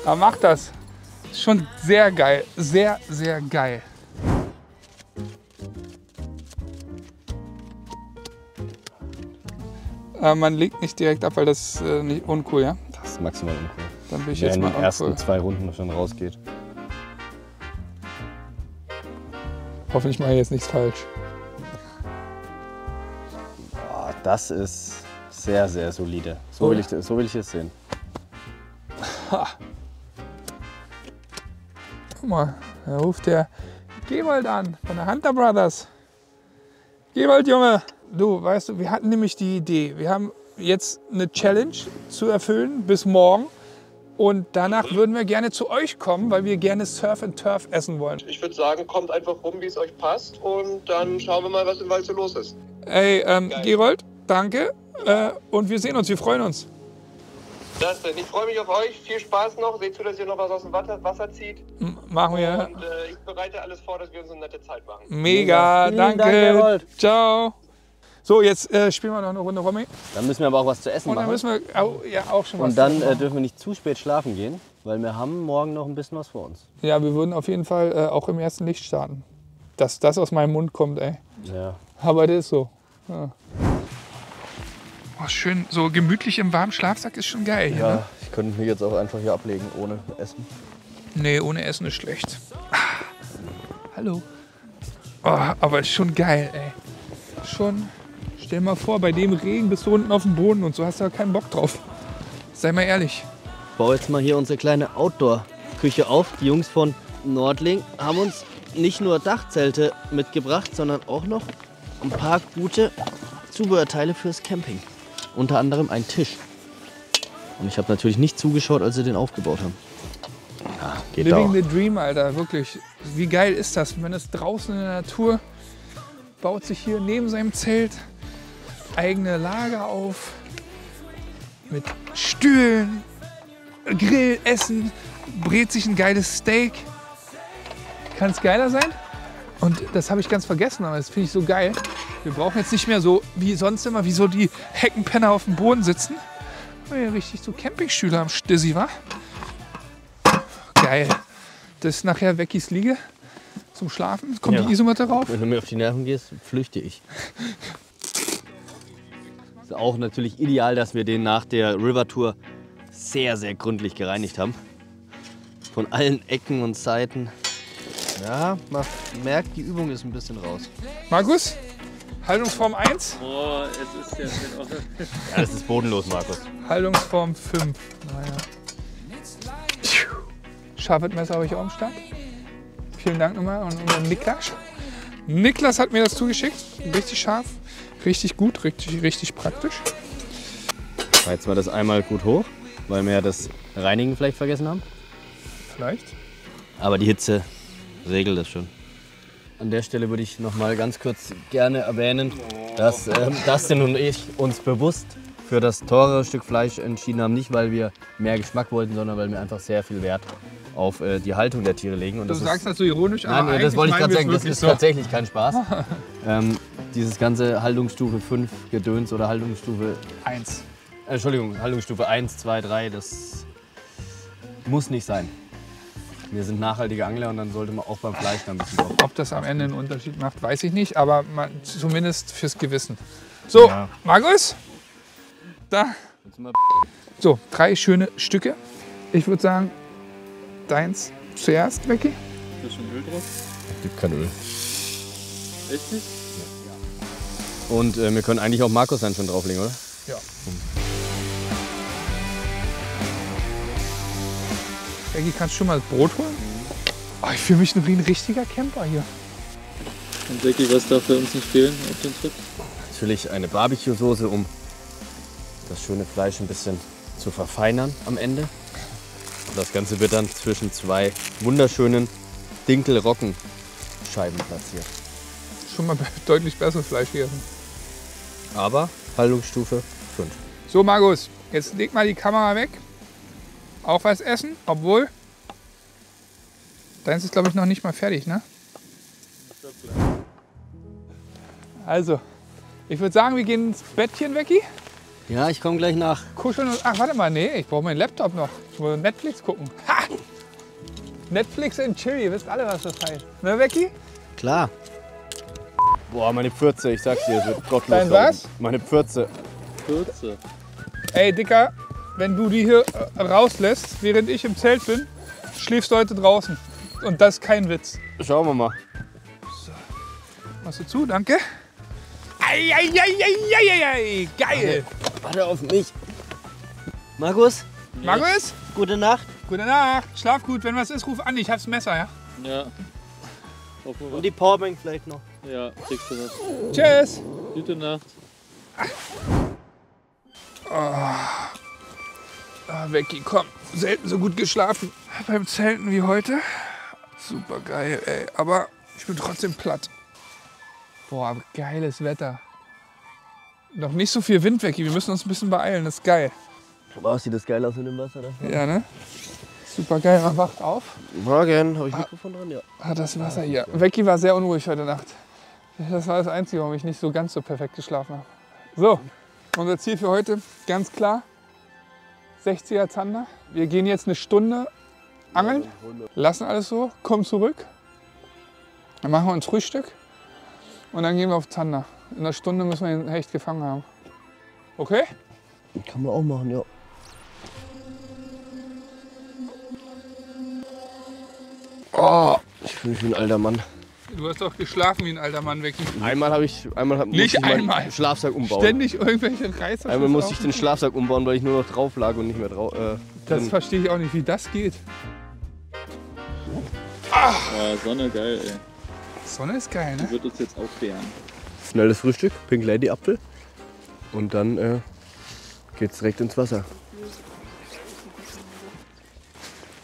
Aber mach das. Ist schon sehr geil. Sehr, sehr geil. Man legt nicht direkt ab, weil das ist nicht uncool, ja? Das ist maximal uncool. Dann bin ich Wer jetzt in mal den ersten uncool. 2 Runden schon rausgeht. Hoffentlich mache ich jetzt nichts falsch. Oh, das ist sehr, sehr solide. So will ich es sehen. Ha. Guck mal, da ruft der Gewald an von der Hunter Brothers. Gewald, Junge! Du, weißt du, wir hatten nämlich die Idee, wir haben jetzt eine Challenge zu erfüllen bis morgen. Und danach würden wir gerne zu euch kommen, weil wir gerne Surf and Turf essen wollen. Ich würde sagen, kommt einfach rum, wie es euch passt. Und dann schauen wir mal, was im Wald so los ist. Ey, Gerold, danke. Und wir sehen uns, wir freuen uns. Das denn. Ich freue mich auf euch. Viel Spaß noch. Seht zu, dass ihr noch was aus dem Wasser zieht. Machen wir. Und ich bereite alles vor, dass wir uns eine nette Zeit machen. Mega, Vielen danke. Dank, Gerold. Ciao. So, jetzt spielen wir noch eine Runde Rummy. Dann müssen wir aber auch was zu essen Und dann machen. müssen wir ja auch schon was Und dann machen. dürfen wir nicht zu spät schlafen gehen, weil wir haben morgen noch ein bisschen was vor uns. Ja, wir würden auf jeden Fall auch im ersten Licht starten. Dass das aus meinem Mund kommt, ey. Ja. Aber das ist so. Ja. Oh, schön, so gemütlich im warmen Schlafsack ist schon geil hier, ne? Ja, ich könnte mich jetzt auch einfach hier ablegen ohne Essen. Nee, ohne Essen ist schlecht. Ah, hallo. Oh, aber ist schon geil, ey. Schon, stell mal vor, bei dem Regen bist du unten auf dem Boden und so hast du da keinen Bock drauf. Sei mal ehrlich. Ich baue jetzt mal hier unsere kleine Outdoor-Küche auf. Die Jungs von Nordling haben uns nicht nur Dachzelte mitgebracht, sondern auch noch ein paar gute Zubehörteile fürs Camping. Unter anderem ein Tisch. Und ich habe natürlich nicht zugeschaut, als sie den aufgebaut haben. Ja, geht Living auch. the Dream, Alter, wirklich. Wie geil ist das? Man ist draußen in der Natur, baut sich hier neben seinem Zelt eigene Lager auf. Mit Stühlen, Grill, Essen, brät sich ein geiles Steak. Kann es geiler sein? Und das habe ich ganz vergessen, aber das finde ich so geil. Wir brauchen jetzt nicht mehr so wie sonst immer, wie so die Heckenpenner auf dem Boden sitzen. Weil hier richtig so Campingstühle am Stissi, wa? Geil. Das ist nachher Weckis Liege zum Schlafen. Kommt Ja. die Isomatte rauf. Wenn du mir auf die Nerven gehst, flüchte ich. Ist auch natürlich ideal, dass wir den nach der River-Tour sehr, sehr gründlich gereinigt haben. Von allen Ecken und Seiten. Ja, man merkt, die Übung ist ein bisschen raus. Markus, Haltungsform 1, Oh, es ist ja in Ordnung. Ja, das ist bodenlos, Markus. Haltungsform 5. Naja. Scharfes habe ich auch am Start. Vielen Dank nochmal an unseren Niklas. Niklas hat mir das zugeschickt. Richtig scharf, richtig gut, richtig praktisch. Reizen wir das einmal gut hoch, weil wir ja das Reinigen vielleicht vergessen haben. Vielleicht. Aber die Hitze regelt das schon. An der Stelle würde ich noch mal ganz kurz gerne erwähnen, dass Dustin und ich uns bewusst für das teurere Stück Fleisch entschieden haben. Nicht, weil wir mehr Geschmack wollten, sondern weil wir einfach sehr viel Wert auf die Haltung der Tiere legen. Und Du das sagst ist, das so ironisch, aber nein, das wollte ich gerade sagen, das wirklich ist so. tatsächlich kein Spaß. Dieses ganze Haltungsstufe 5 Gedöns oder Haltungsstufe, 1. Haltungsstufe 1, 2, 3, das muss nicht sein. Wir sind nachhaltige Angler und dann sollte man auch beim Fleisch da ein bisschen drauf. Ob das am Ende einen Unterschied macht, weiß ich nicht, aber zumindest fürs Gewissen. So, Ja. Markus, da. So, 3 schöne Stücke. Ich würde sagen, deins zuerst, Becky. Ist da schon Öl drauf? Gibt kein Öl. Echt nicht? Und wir können eigentlich auch Markus dann schon drauflegen, oder? Ja. Becky, kannst du schon mal das Brot holen? Oh, ich fühle mich wie ein richtiger Camper hier. Und Becky, was darf für uns nicht fehlen auf dem Trip? Natürlich eine Barbecue-Soße, um das schöne Fleisch ein bisschen zu verfeinern am Ende. Und das Ganze wird dann zwischen 2 wunderschönen Dinkel-Roggenscheiben platziert. Schon mal deutlich besseres Fleisch gegessen. Aber Haltungsstufe 5. So, Markus, jetzt leg mal die Kamera weg. Auch was essen, obwohl deins ist, glaube ich, noch nicht mal fertig, ne? Also, ich würde sagen, wir gehen ins Bettchen, Becky. Ja, ich komme gleich nach. Kuscheln und... Ach, warte mal, nee, ich brauche meinen Laptop noch. Ich muss Netflix gucken. Ha! Netflix and Chill, ihr wisst alle, was das heißt. Ne, Becky? Klar. Boah, meine Pfürze, ich sag's dir, es wird gottlos. Dein was? Meine Pfürze. Kürze. Ey, Dicker, wenn du die hier rauslässt, während ich im Zelt bin, schläfst du heute draußen. Und das ist kein Witz. Schauen wir mal. Machst du zu, danke. Eieieiei, geil. Warte auf mich. Markus, Markus, gute Nacht. gute Nacht. Schlaf gut, wenn was ist, ruf an. Ich hab's Messer, ja? Ja. Hoffen wir. Und die Powerbank vielleicht noch. Ja, kriegst du das. Tschüss. Gute Nacht. Becky, komm. Selten so gut geschlafen beim Zelten wie heute. Super geil, ey. Aber ich bin trotzdem platt. Boah, geiles Wetter. Noch nicht so viel Wind, Becky. Wir müssen uns ein bisschen beeilen. Das ist geil. Wow, sieht das geil aus mit dem Wasser da. Ja, ne? Super geil. Man wacht auf. Morgen, habe ich Mikrofon dran? Ja. Hat das Wasser hier. Becky war sehr unruhig heute Nacht. Das war das Einzige, warum ich nicht so ganz so perfekt geschlafen habe. So, unser Ziel für heute, ganz klar. 60er Zander. Wir gehen jetzt eine Stunde angeln, lassen alles so, kommen zurück. Dann machen wir uns Frühstück und dann gehen wir auf Zander. In einer Stunde müssen wir den Hecht gefangen haben. Okay? Kann man auch machen, ja. Oh, ich fühle mich wie ein alter Mann. Du hast doch geschlafen wie ein alter Mann, Becky. Musste Nicht ich meinen einmal. Schlafsack umbauen. Ständig irgendwelche Reißer. Einmal musste ich den Schlafsack umbauen, weil ich nur noch drauf lag und nicht mehr drauf. Das verstehe ich auch nicht, wie das geht. Oh, Sonne, geil, ey. Sonne ist geil, ne? Wird uns jetzt auch wärmen. Schnelles Frühstück, Pink Lady Apfel. Und dann geht's direkt ins Wasser.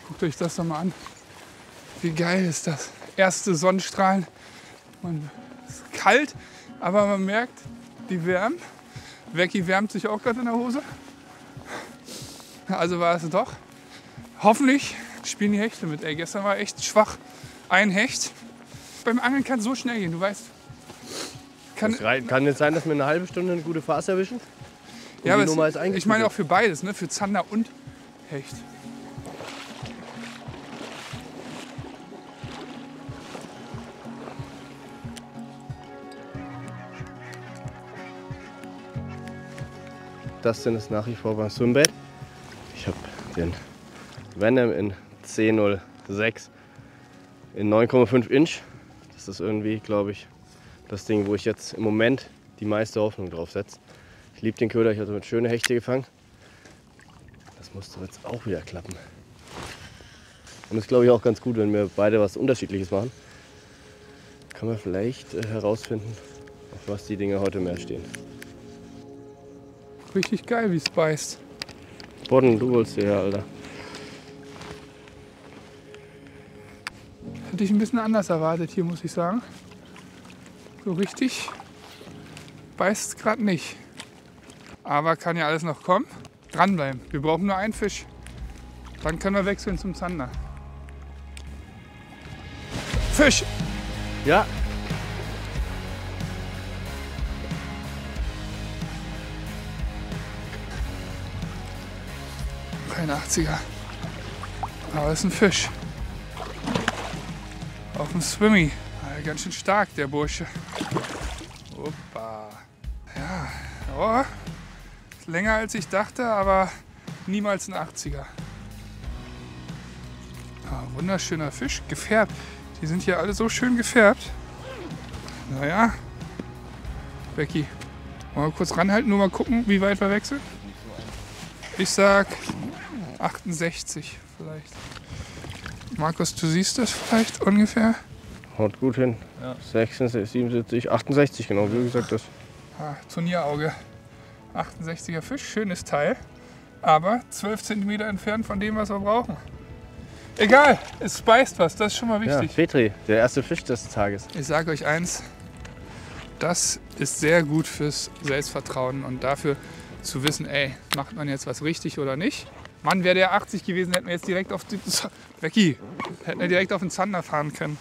Guckt euch das doch mal an. Wie geil ist das? Erste Sonnenstrahlen. Es ist kalt, aber man merkt, die wärmen. Becky wärmt sich auch gerade in der Hose. Also war es doch. Hoffentlich spielen die Hechte mit. Ey, gestern war echt schwach. Ein Hecht. Beim Angeln kann es so schnell gehen, du weißt. Kann jetzt sein, dass wir eine halbe Stunde eine gute Phase erwischen? Und ja, die aber Nummer ist ich meine auch für beides, ne? Für Zander und Hecht. Dustin ist nach wie vor beim Swimbait. Ich habe den Venom in 10.06 in 9,5 Inch. Das ist irgendwie, glaube ich, das Ding, wo ich jetzt im Moment die meiste Hoffnung drauf setze. Ich liebe den Köder, ich habe damit schöne Hechte gefangen. Das muss doch jetzt auch wieder klappen. Und das ist, glaube ich, auch ganz gut, wenn wir beide was Unterschiedliches machen. Kann man vielleicht herausfinden, auf was die Dinge heute mehr stehen. Richtig geil, wie es beißt. Bodden, du holst dir her, Alter. Hätte ich ein bisschen anders erwartet hier, muss ich sagen. So richtig beißt es gerade nicht. Aber kann ja alles noch kommen. Dranbleiben. Wir brauchen nur einen Fisch. Dann können wir wechseln zum Zander. Fisch! Ja, Kein 80er. Aber es ist ein Fisch. Auf dem Swimmy. Ganz schön stark, der Bursche. Opa. Ja, oh, ist länger als ich dachte, aber niemals ein 80er. Wunderschöner Fisch, gefärbt. Die sind hier alle so schön gefärbt. Naja. Becky, wollen wir kurz ranhalten, nur mal gucken, wie weit wir wechseln? Ich sag 68 vielleicht. Markus, du siehst das vielleicht ungefähr? haut gut hin. Ja. 76, 77, 68 genau, wie du gesagt hast. Turnierauge. 68er Fisch, schönes Teil. Aber 12 cm entfernt von dem, was wir brauchen. Egal, es speist was, das ist schon mal Ja, wichtig. Petri, der erste Fisch des Tages. Ich sage euch eins, das ist sehr gut fürs Selbstvertrauen und dafür zu wissen, ey, macht man jetzt was richtig oder nicht. Mann, wäre der 80 gewesen, hätten wir jetzt direkt auf den Becky, hätten wir direkt auf den Zander fahren können.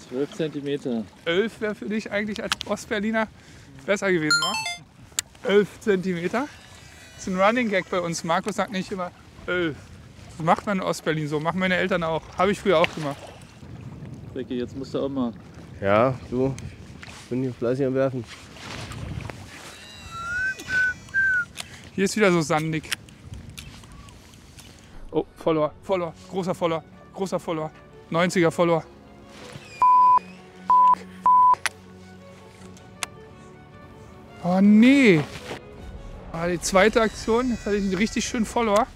12 cm. 11 wäre für dich eigentlich als Ostberliner besser gewesen, wa? 11 cm. Das ist ein Running Gag bei uns. Markus sagt nicht immer 11. Das macht man in Ostberlin so, machen meine Eltern auch. Habe ich früher auch gemacht. Becky, jetzt musst du auch mal. Ja, du, ich bin hier fleißig am Werfen. Hier ist wieder so sandig. Oh, Follower, Follower, großer Follower, großer Follower. 90er Follower. Oh nee. Ah, die zweite Aktion, jetzt hatte ich einen richtig schönen Follower.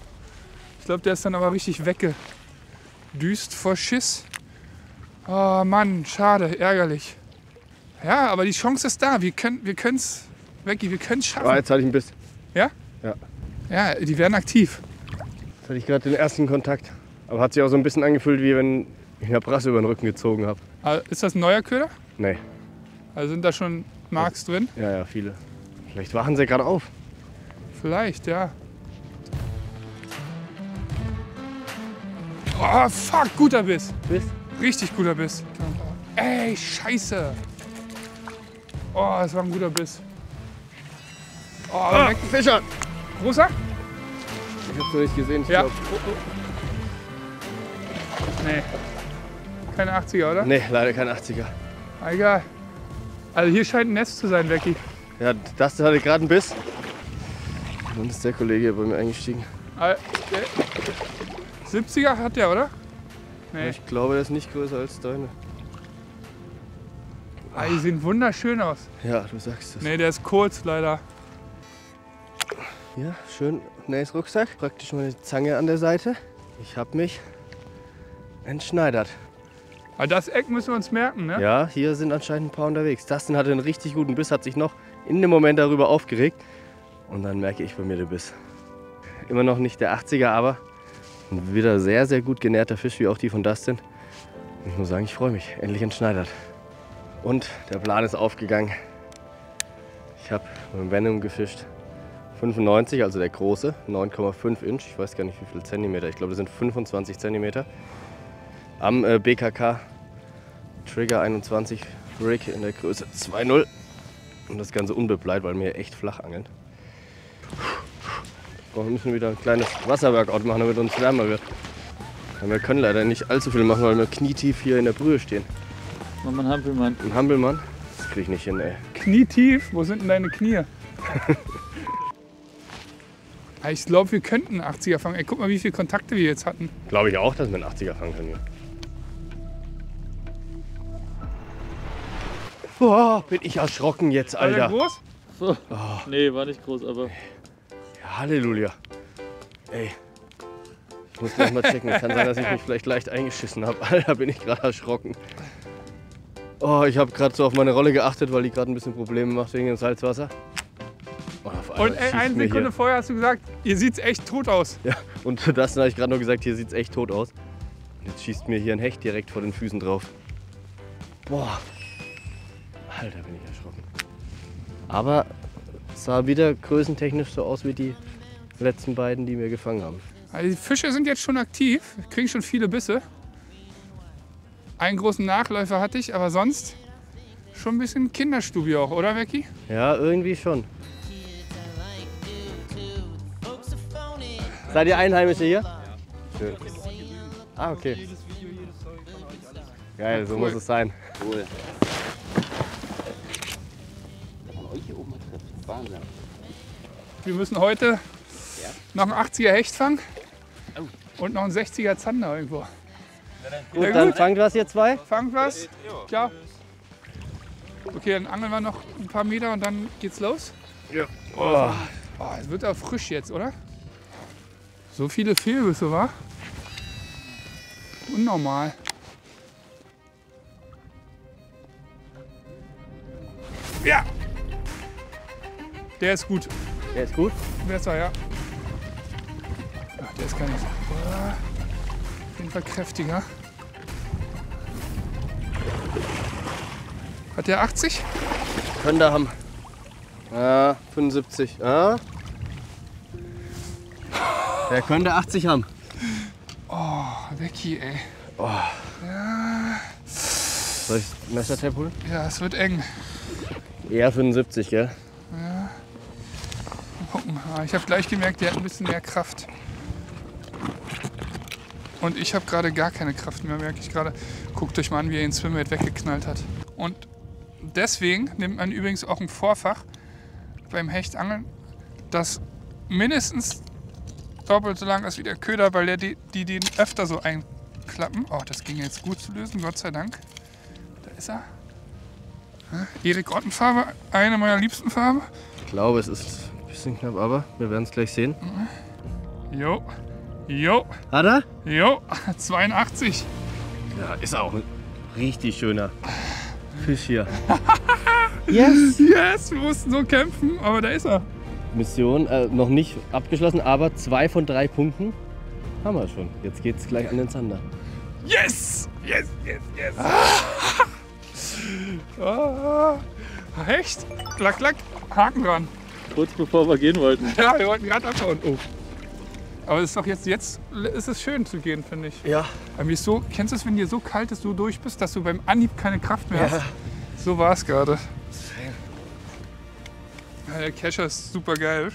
Ich glaube, der ist dann aber richtig weggedüst vor Schiss. Oh Mann, schade, ärgerlich. Ja, aber die Chance ist da. Wir können es, Becky, wir können es schaffen. Ah, jetzt hatte ich ein Biss. Ja? Ja. Ja, die werden aktiv. Jetzt hatte ich gerade den ersten Kontakt. Aber hat sich auch so ein bisschen angefühlt, wie wenn ich eine Brasse über den Rücken gezogen habe. Ist das ein neuer Köder? Nee. Also sind da schon Marks drin? Ja, viele. Vielleicht wachen sie gerade auf. Vielleicht, ja. Oh, fuck, guter Biss. Biss? Richtig guter Biss. Ey, scheiße. Oh, das war ein guter Biss. Oh, aber weg. Fischer! Großer? Ich hab's noch nicht gesehen, ich Ja. glaub. Nee. Keine 80er, oder? Nee, leider kein 80er. Egal. Also hier scheint ein Nest zu sein, Becky. Ja, das hatte gerade einen Biss. Und dann ist der Kollege bei mir eingestiegen. 70er hat der, oder? Nee. Ich glaube, der ist nicht größer als deine. Ah, die sehen wunderschön aus. Ja, du sagst es. Nee, der ist kurz leider. Ja, schön nice Rucksack. Praktisch meine Zange an der Seite. Ich habe mich entschneidert. Aber das Eck müssen wir uns merken, ne? Ja, hier sind anscheinend ein paar unterwegs. Dustin hatte einen richtig guten Biss, hat sich noch in dem Moment darüber aufgeregt. Und dann merke ich bei mir den Biss. Immer noch nicht der 80er, aber ein wieder sehr, sehr gut genährter Fisch, wie auch die von Dustin. Und ich muss sagen, ich freue mich. Endlich entschneidert. Und der Plan ist aufgegangen. Ich habe mit dem Venom gefischt. 95, also der große, 9,5 Inch. Ich weiß gar nicht, wie viel Zentimeter. Ich glaube, das sind 25 Zentimeter. Am BKK Trigger 21 Rig in der Größe 2.0. Und das Ganze unbebleit, weil wir echt flach angeln. Wir müssen wieder ein kleines Wasserworkout machen, damit uns wärmer wird. Wir können leider nicht allzu viel machen, weil wir knietief hier in der Brühe stehen. Mach mal einen Hampelmann. Ein Hampelmann? Das krieg ich nicht hin, ey. Knietief? Wo sind denn deine Knie? Ich glaube, wir könnten einen 80er fangen. Ey, guck mal, wie viele Kontakte wir jetzt hatten. Glaube ich auch, dass wir einen 80er fangen können. Boah, bin ich erschrocken jetzt, War der Alter. groß? So. Nee, war nicht groß, aber Ja, Halleluja. Ey, ich muss gleich mal checken. Kann sein, dass ich mich vielleicht leicht eingeschissen habe. Alter, bin ich gerade erschrocken. Oh, ich habe gerade so auf meine Rolle geachtet, weil die gerade ein bisschen Probleme macht wegen dem Salzwasser. Und auf einmal Und ey, schießt eine mir Sekunde hier. vorher hast du gesagt, ihr sieht's echt tot aus. Ja, und das habe ich gerade noch gesagt, hier sieht es echt tot aus. Und jetzt schießt mir hier ein Hecht direkt vor den Füßen drauf. Boah. Alter, bin ich erschrocken. Aber es sah wieder größentechnisch so aus wie die letzten beiden, die wir gefangen haben. Also die Fische sind jetzt schon aktiv, kriegen schon viele Bisse. Einen großen Nachläufer hatte ich, aber sonst schon ein bisschen Kinderstubie auch, oder Becky? Ja, irgendwie schon. Seid ihr Einheimische hier? Ja. Schön. Ah, okay. Geil, so muss es sein. Cool. Wir müssen heute noch einen 80er Hecht fangen und noch einen 60er Zander irgendwo. Gut, Ja, dann gut. fangt was ihr zwei. Fangt was? Klar. Okay, dann angeln wir noch ein paar Meter und dann geht's los. Ja. Oh. Oh, es wird auch frisch jetzt, oder? So viele Fehlbisse, wa? Unnormal. Ja! Der ist gut. Der ist gut. Besser, ja. Ach, der ist gar nicht. Auf jeden Fall kräftiger. Hat der 80? Könnte haben. Ah, 75. Ah. Der könnte 80 haben. Oh, Becky, ey. Soll ich das Messertape holen? Ja, es wird eng. Eher 75, gell? Mal gucken. Ah, ich habe gleich gemerkt, der hat ein bisschen mehr Kraft. Und ich habe gerade gar keine Kraft mehr, merke ich gerade. Guckt euch mal an, wie er den Swimweigh weggeknallt hat. Und deswegen nimmt man übrigens auch ein Vorfach beim Hechtangeln, das mindestens doppelt so lang ist wie der Köder, weil der die den öfter so einklappen. Oh, das ging jetzt gut zu lösen, Gott sei Dank. Da ist er. Erik-Otten-Farbe, eine meiner liebsten Farben. Ich glaube, es ist ein bisschen knapp, aber wir werden es gleich sehen. Jo, jo, Hat er? jo, 82. Ja, ist auch ein richtig schöner Fisch hier. Yes! Yes, wir mussten so kämpfen, aber da ist er. Mission noch nicht abgeschlossen, aber 2 von 3 Punkten haben wir schon. Jetzt geht's gleich an den Zander. Yes! Yes, yes, yes! Ah, echt? Klack, klack, Haken dran. Kurz bevor wir gehen wollten. Ja, wir wollten gerade abhauen. Oh. Aber es ist doch jetzt ist es schön zu gehen, finde ich. Ja. Aber mir ist so, kennst du es, wenn dir so kalt ist, du durch bist, dass du beim Anhieb keine Kraft mehr hast? So war es gerade. Ja, der Kescher ist super geil.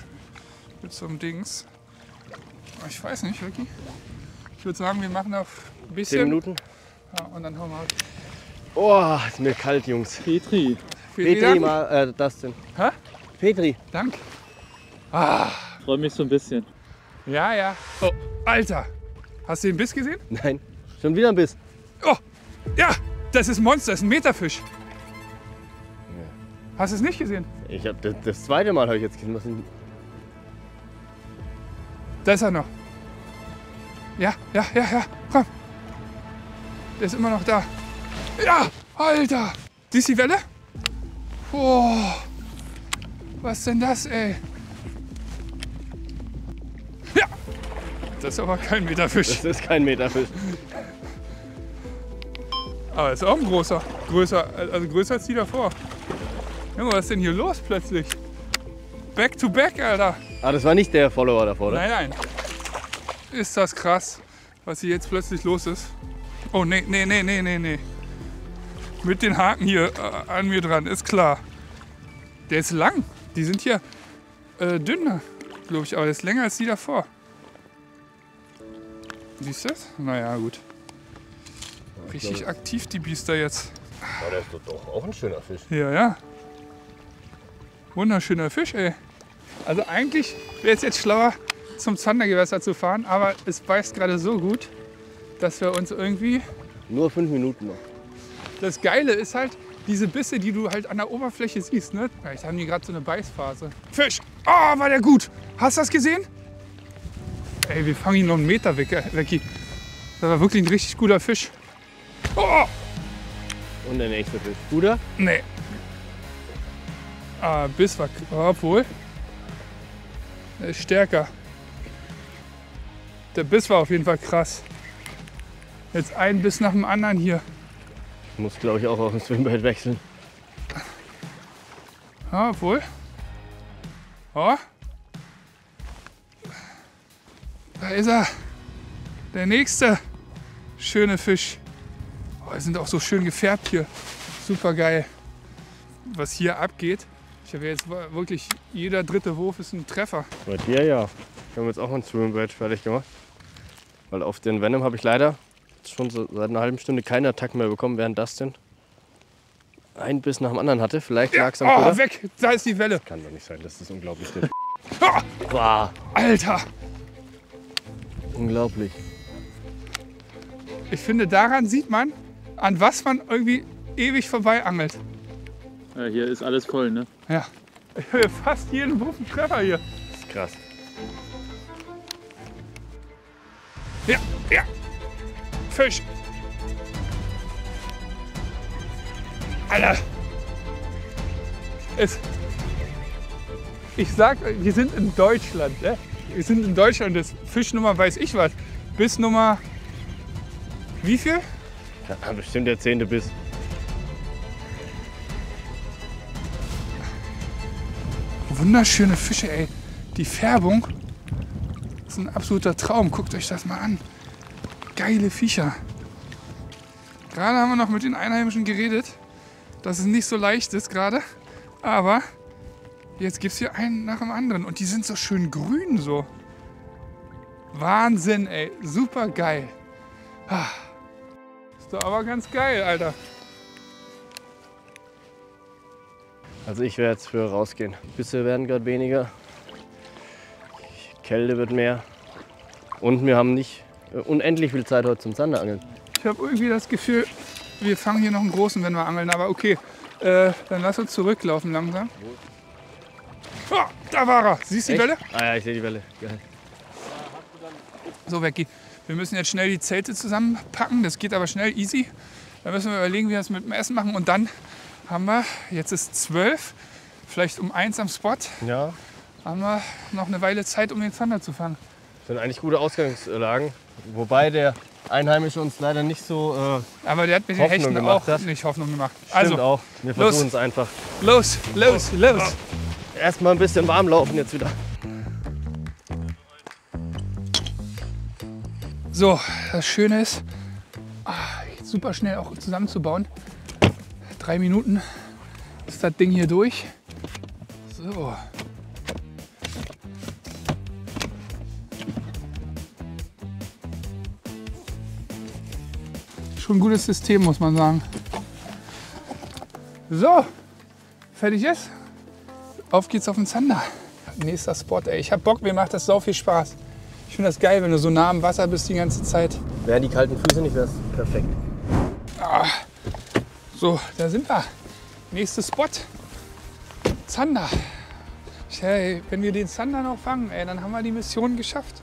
Mit so einem Dings. Aber ich weiß nicht, Ricky. Ich würde sagen, wir machen noch ein bisschen. 10 Minuten. Ja, und dann hauen wir halt. Oh, ist mir kalt, Jungs. Petri. Petri, Dank. mal Dustin. Hä? Petri. Dank. Freue mich so ein bisschen. Ja, ja. Oh, Alter. Hast du den Biss gesehen? Nein, schon wieder ein Biss. Oh, ja. Das ist ein Monster, das ist ein Meterfisch. Hast du es nicht gesehen? Ich hab das zweite Mal habe ich jetzt gesehen. Was denn? Da ist er noch. Ja, ja, ja, ja. Komm. Der ist immer noch da. Ja, Alter. Siehst du die Welle? Oh. Was denn das, ey? Ja. Das ist aber kein Meterfisch. Das ist kein Meterfisch. Aber ist auch ein großer. Also größer als die davor. Junge, was ist denn hier los plötzlich? Back to back, Alter. Ah, das war nicht der Follower davor, oder? Nein, nein. Ist das krass, was hier jetzt plötzlich los ist. Oh, nee. Mit den Haken hier an mir dran, ist klar. Der ist lang. Die sind hier dünner, glaube ich, aber der ist länger als die davor. Siehst du das? Naja, gut. Richtig aktiv, die Biester jetzt. Aber der ist doch auch ein schöner Fisch. Ja, ja. Wunderschöner Fisch, ey. Also eigentlich wäre es jetzt schlauer, zum Zandergewässer zu fahren, aber es beißt gerade so gut, dass wir uns irgendwie... Nur 5 Minuten noch. Das Geile ist halt, diese Bisse, die du halt an der Oberfläche siehst, ne? Vielleicht haben die gerade so eine Beißphase. Fisch! Oh, war der gut! Hast du das gesehen? Ey, wir fangen ihn noch einen Meter weg, Ricky. Das war wirklich ein richtig guter Fisch. Oh! Und der nächste Fisch. Guter? Nee. Ah, Biss war... Obwohl... Der ist stärker. Der Biss war auf jeden Fall krass. Jetzt ein Biss nach dem anderen hier. Ich muss, glaube ich, auch auf dem Schwimmbad wechseln. Ja, obwohl. Oh. Da ist er. Der nächste schöne Fisch. Oh, die sind auch so schön gefärbt hier. Super geil. Was hier abgeht. Ich habe jetzt wirklich, jeder dritte Wurf ist ein Treffer. Bei dir ja. Wir haben jetzt auch ein Schwimmbad fertig gemacht. Weil auf den Venom habe ich leider schon so seit einer halben Stunde keine Attacken mehr bekommen, während Dustin einen Biss nach dem anderen hatte. Vielleicht lag es am Oh, Futter. weg! Da ist die Welle. Kann doch nicht sein, das ist unglaublich. Oh, Wow, Alter! unglaublich. Ich finde, daran sieht man, an was man irgendwie ewig vorbei angelt. Ja, hier ist alles voll, ne? Ja. Ich höre fast jeden Wurf einen Treffer hier. Das ist krass. Ja, ja. Fisch. Alter. Ich sag, wir sind in Deutschland, ne? Wir sind in Deutschland, das Fischnummer weiß ich was. Bis Nummer, wie viel? Ja, bestimmt der 10. Biss. Wunderschöne Fische, ey. Die Färbung ist ein absoluter Traum. Guckt euch das mal an. Geile Viecher. Gerade haben wir noch mit den Einheimischen geredet, dass es nicht so leicht ist gerade. Aber jetzt gibt es hier einen nach dem anderen. Und die sind so schön grün so. Wahnsinn, ey. Super geil. Ist doch aber ganz geil, Alter. Also ich werde jetzt für rausgehen. Bisse werden gerade weniger. Kälte wird mehr. Und wir haben nicht unendlich viel Zeit heute zum Zanderangeln. Ich habe irgendwie das Gefühl, wir fangen hier noch einen großen, wenn wir angeln. Aber okay, Dann lass uns zurücklaufen langsam. Oh, da war er. Siehst du die Welle? Ah ja, ich sehe die Welle. Geil. So, Becky, wir müssen jetzt schnell die Zelte zusammenpacken. Das geht aber schnell, easy. Dann müssen wir überlegen, wie wir das mit dem Essen machen. Und dann haben wir, jetzt ist 12, vielleicht um 1 am Spot, Ja, haben wir noch eine Weile Zeit, um den Zander zu fangen. das sind eigentlich gute Ausgangslagen. Wobei der Einheimische uns leider nicht so Aber der hat mit den Hoffnung Hechten gemacht auch hat. nicht Hoffnung gemacht. stimmt Also, auch. Wir los. versuchen es einfach. los. Erstmal ein bisschen warm laufen jetzt wieder. So, das Schöne ist, super schnell auch zusammenzubauen. 3 Minuten ist das Ding hier durch. So. Schon ein gutes System, muss man sagen. So, fertig ist. Auf geht's auf den Zander. Nächster Spot, ey. Ich hab Bock, mir macht das sau viel Spaß. Ich finde das geil, wenn du so nah am Wasser bist die ganze Zeit. Wären die kalten Füße nicht, wäre es perfekt. So, da sind wir. Nächster Spot. Zander. Hey, wenn wir den Zander noch fangen, ey, dann haben wir die Mission geschafft.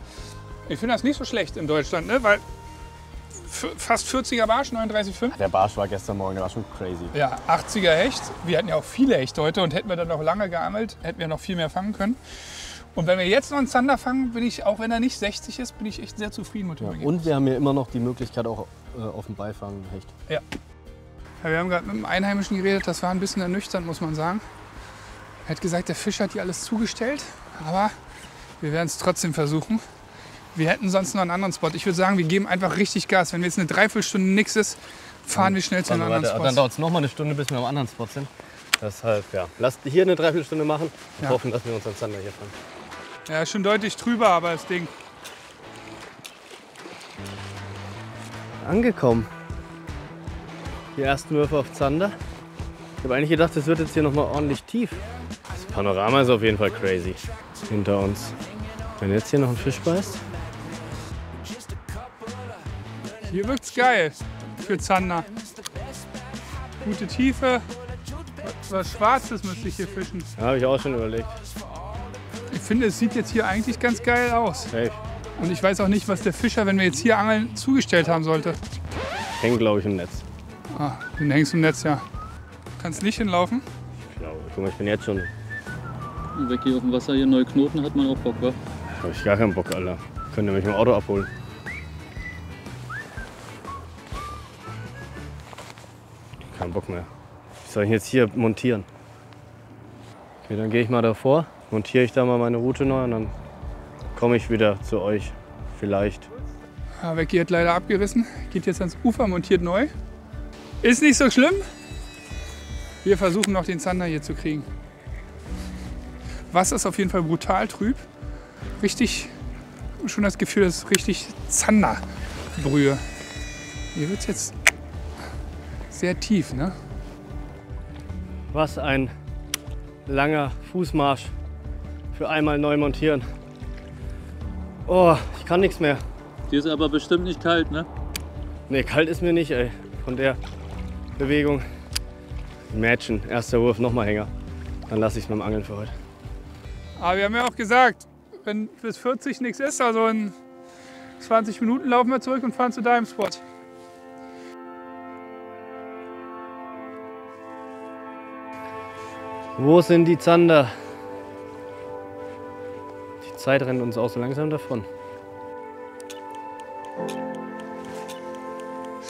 Ich finde das nicht so schlecht in Deutschland, ne? Weil fast 40er Barsch, 39,5. Der Barsch war gestern Morgen, der war schon crazy. Ja, 80er Hecht. Wir hatten ja auch viele Hechte heute und hätten wir dann noch lange geangelt, hätten wir noch viel mehr fangen können. Und wenn wir jetzt noch einen Zander fangen, bin ich, auch wenn er nicht 60 ist, bin ich echt sehr zufrieden mit dem Ergebnis. Und wir haben ja immer noch die Möglichkeit auch auf dem Beifang Hecht. Ja, wir haben gerade mit einem Einheimischen geredet, das war ein bisschen ernüchternd, muss man sagen. Er hat gesagt, der Fisch hat hier alles zugestellt, aber wir werden es trotzdem versuchen. Wir hätten sonst noch einen anderen Spot. Ich würde sagen, wir geben einfach richtig Gas. Wenn jetzt eine Dreiviertelstunde nichts ist, fahren wir schnell zu einem anderen Spot. Dann dauert es noch mal eine Stunde, bis wir am anderen Spot sind. Deshalb, ja, lasst hier eine Dreiviertelstunde machen und Ja. hoffen, dass wir unseren Zander hier fangen. Ja, schon deutlich drüber, aber das Ding. Angekommen. Die ersten Würfe auf Zander. Ich habe eigentlich gedacht, es wird jetzt hier noch mal ordentlich tief. Das Panorama ist auf jeden Fall crazy hinter uns. Wenn jetzt hier noch ein Fisch beißt. Hier wirkt's geil für Zander. Gute Tiefe. Was Schwarzes müsste ich hier fischen. Ja, habe ich auch schon überlegt. Ich finde, es sieht jetzt hier eigentlich ganz geil aus. Safe. Und ich weiß auch nicht, was der Fischer, wenn wir jetzt hier angeln, zugestellt haben sollte. Hängen, glaube ich, im Netz. Ah, den hängst du im Netz, ja. Kannst nicht hinlaufen. Ich glaube, guck mal, ich bin jetzt schon. Weg hier auf dem Wasser, hier neue Knoten, hat man auch Bock, wa? Habe ich gar keinen Bock, Alter. Könnt ihr mich mit dem Auto abholen? Kein Bock mehr. Wie soll ich jetzt hier montieren? Okay, dann gehe ich mal davor, montiere ich da mal meine Route neu und dann komme ich wieder zu euch. Vielleicht. Ja, Becky hat leider abgerissen. Geht jetzt ans Ufer, montiert neu. Ist nicht so schlimm. Wir versuchen noch den Zander hier zu kriegen. Wasser ist auf jeden Fall brutal trüb. Richtig, schon das Gefühl, das ist richtig Zanderbrühe. Hier wird es jetzt sehr tief, ne? Was ein langer Fußmarsch für einmal neu montieren. Oh, ich kann nichts mehr. Dir ist aber bestimmt nicht kalt, ne? Nee, kalt ist mir nicht, ey. Von der Bewegung. Matchen, erster Wurf, nochmal Hänger. Dann lasse ich es beim Angeln für heute. Aber wir haben ja auch gesagt, wenn bis 40 nichts ist, also in 20 Minuten laufen wir zurück und fahren zu deinem Spot. Wo sind die Zander? Die Zeit rennt uns auch so langsam davon.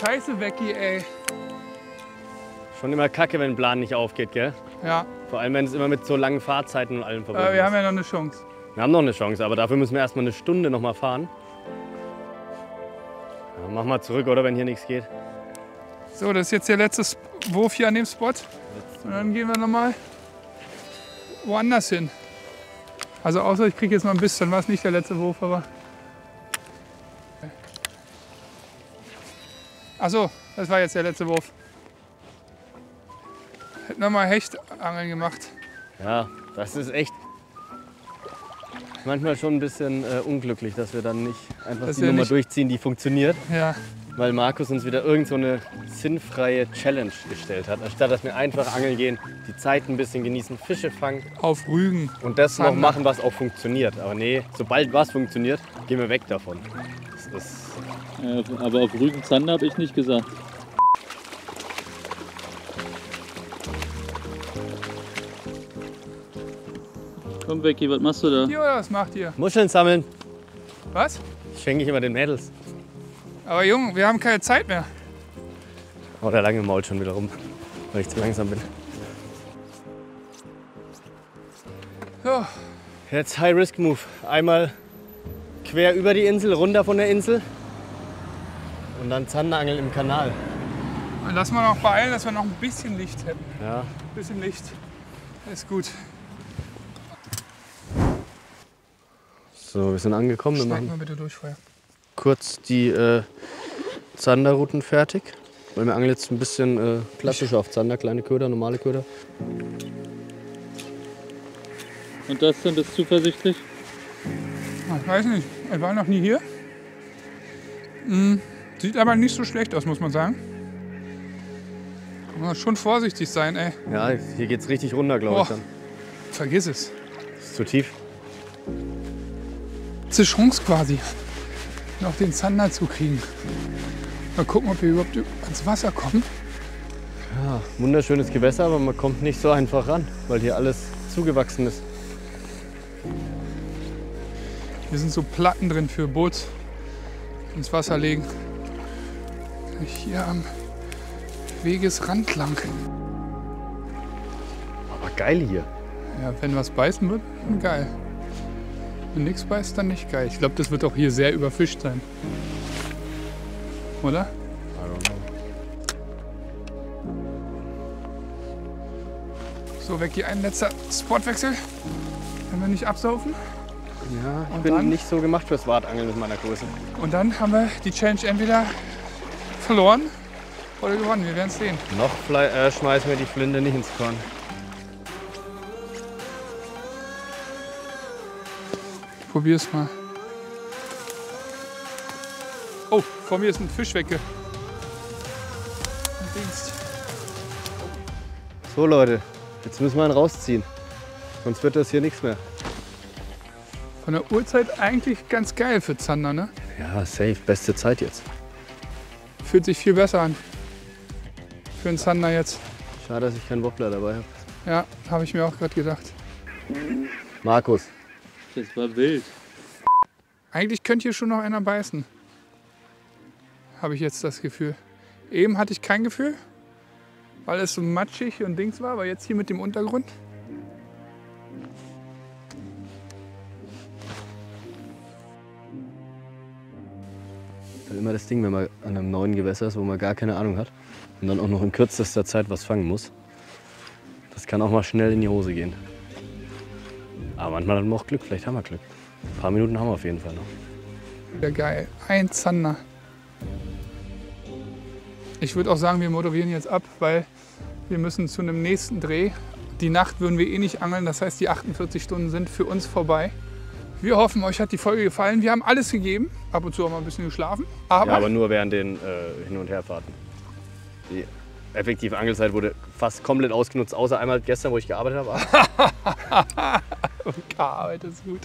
Scheiße, Becky, ey. Schon immer kacke, wenn ein Plan nicht aufgeht, gell? Ja, Vor allem, wenn es immer mit so langen Fahrzeiten und allem verbunden wir haben ist. ja noch eine Chance. Wir haben noch eine Chance, aber dafür müssen wir erstmal eine Stunde noch mal fahren. Ja, mach mal zurück, oder, wenn hier nichts geht. So, das ist jetzt der letzte Wurf hier an dem Spot. Und dann gehen wir nochmal woanders hin. Also außer ich kriege jetzt mal ein bisschen, war es nicht der letzte Wurf, aber... Achso, das war jetzt der letzte Wurf. Hätten wir mal Hechtangeln gemacht. Ja, das ist echt manchmal schon ein bisschen unglücklich, dass wir dann nicht einfach Dass die wir Nummer nicht- durchziehen, die funktioniert. Ja, weil Markus uns wieder irgend so eine sinnfreie Challenge gestellt hat. Anstatt dass wir einfach angeln gehen, die Zeit ein bisschen genießen, Fische fangen Auf Rügen. und das noch Zander. machen, was auch funktioniert. Aber nee, sobald was funktioniert, gehen wir weg davon. Das ist Aber auf Rügen Zander habe ich nicht gesagt. Komm, Becky, was machst du da? Hier, oder was macht ihr? Muscheln sammeln, Was? schenke ich immer den Mädels. Aber Junge, wir haben keine Zeit mehr. Oh, der lange mault schon wieder rum, weil ich zu langsam bin. So, Jetzt High-Risk-Move. Einmal quer über die Insel, runter von der Insel und dann Zanderangeln im Kanal. dann lassen wir noch beeilen, dass wir noch ein bisschen Licht hätten. Ja. Ein bisschen Licht ist gut. So, wir sind angekommen. Wir Schneid machen mal bitte durch vorher. kurz die Zanderrouten fertig. Weil wir angeln jetzt ein bisschen klassisch auf Zander, kleine Köder, normale Köder. Und das dann bist du zuversichtlich? Ich weiß nicht, ich war noch nie hier. Sieht aber nicht so schlecht aus, muss man sagen. Man muss schon vorsichtig sein, ey. Ja, hier geht's richtig runter, glaube ich. Boah. Dann. Vergiss es. Ist zu tief. Das ist eine Chance quasi, noch den Zander zu kriegen. Mal gucken, ob wir überhaupt ans Wasser kommen. Ja, wunderschönes Gewässer, aber man kommt nicht so einfach ran, weil hier alles zugewachsen ist. Hier sind so Platten drin für Boot ins Wasser legen. Hier am Wegesrand lang. Aber geil hier. Ja, wenn was beißen wird, dann geil. Wenn nichts beißt, dann nicht geil. Ich glaube, das wird auch hier sehr überfischt sein. Oder? I don't know. So, weg hier ein letzter Spotwechsel. Wenn wir nicht absaufen. Ja, ich Und bin dann? nicht so gemacht fürs Wartangeln mit meiner Größe. Und dann haben wir die Challenge entweder verloren oder gewonnen. Wir werden es sehen. Noch schmeißen wir die Flinte nicht ins Korn. Ich probier's mal. Oh, vor mir ist ein Fisch wegge. So Leute, jetzt müssen wir ihn rausziehen. Sonst wird das hier nichts mehr. Von der Uhrzeit eigentlich ganz geil für Zander, ne? Ja, safe. Beste Zeit jetzt. Fühlt sich viel besser an. Für einen Zander jetzt. Schade, dass ich keinen Wobbler dabei habe. Ja, habe ich mir auch gerade gedacht. Markus. Das war wild. Eigentlich könnte hier schon noch einer beißen. Habe ich jetzt das Gefühl. Eben hatte ich kein Gefühl, weil es so matschig und Dings war, aber jetzt hier mit dem Untergrund. Das ist immer das Ding, wenn man an einem neuen Gewässer ist, wo man gar keine Ahnung hat und dann auch noch in kürzester Zeit was fangen muss. Das kann auch mal schnell in die Hose gehen. Aber manchmal hat man auch Glück, vielleicht haben wir Glück. Ein paar Minuten haben wir auf jeden Fall noch. Ja, geil. Ein Zander. Ich würde auch sagen, wir moderieren jetzt ab, weil wir müssen zu einem nächsten Dreh. Die Nacht würden wir eh nicht angeln, das heißt, die 48 Stunden sind für uns vorbei. Wir hoffen, euch hat die Folge gefallen. Wir haben alles gegeben, ab und zu auch mal ein bisschen geschlafen. Aber, Ja, aber nur während den Hin- und Herfahrten. Die effektive Angelzeit wurde fast komplett ausgenutzt, außer einmal gestern, wo ich gearbeitet habe. gearbeitet ist gut.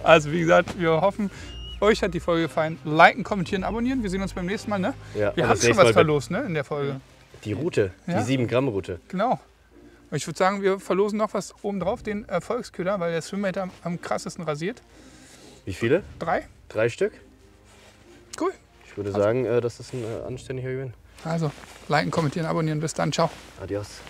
Also wie gesagt, wir hoffen, euch hat die Folge gefallen. Liken, kommentieren, abonnieren. Wir sehen uns beim nächsten Mal. Ne? Ja, Wir und haben das schon nächste was Mal verlost, ne, in der Folge. Die Route, Ja. die 7-Gramm-Route. Genau. Und ich würde sagen, wir verlosen noch was oben drauf, den Erfolgsköder, weil der Swimmeter am krassesten rasiert. Wie viele? 3. 3 Stück? Cool. Ich würde sagen, das ist ein anständiger Gewinn. Also, liken, kommentieren, abonnieren. Bis dann. Ciao. Adios.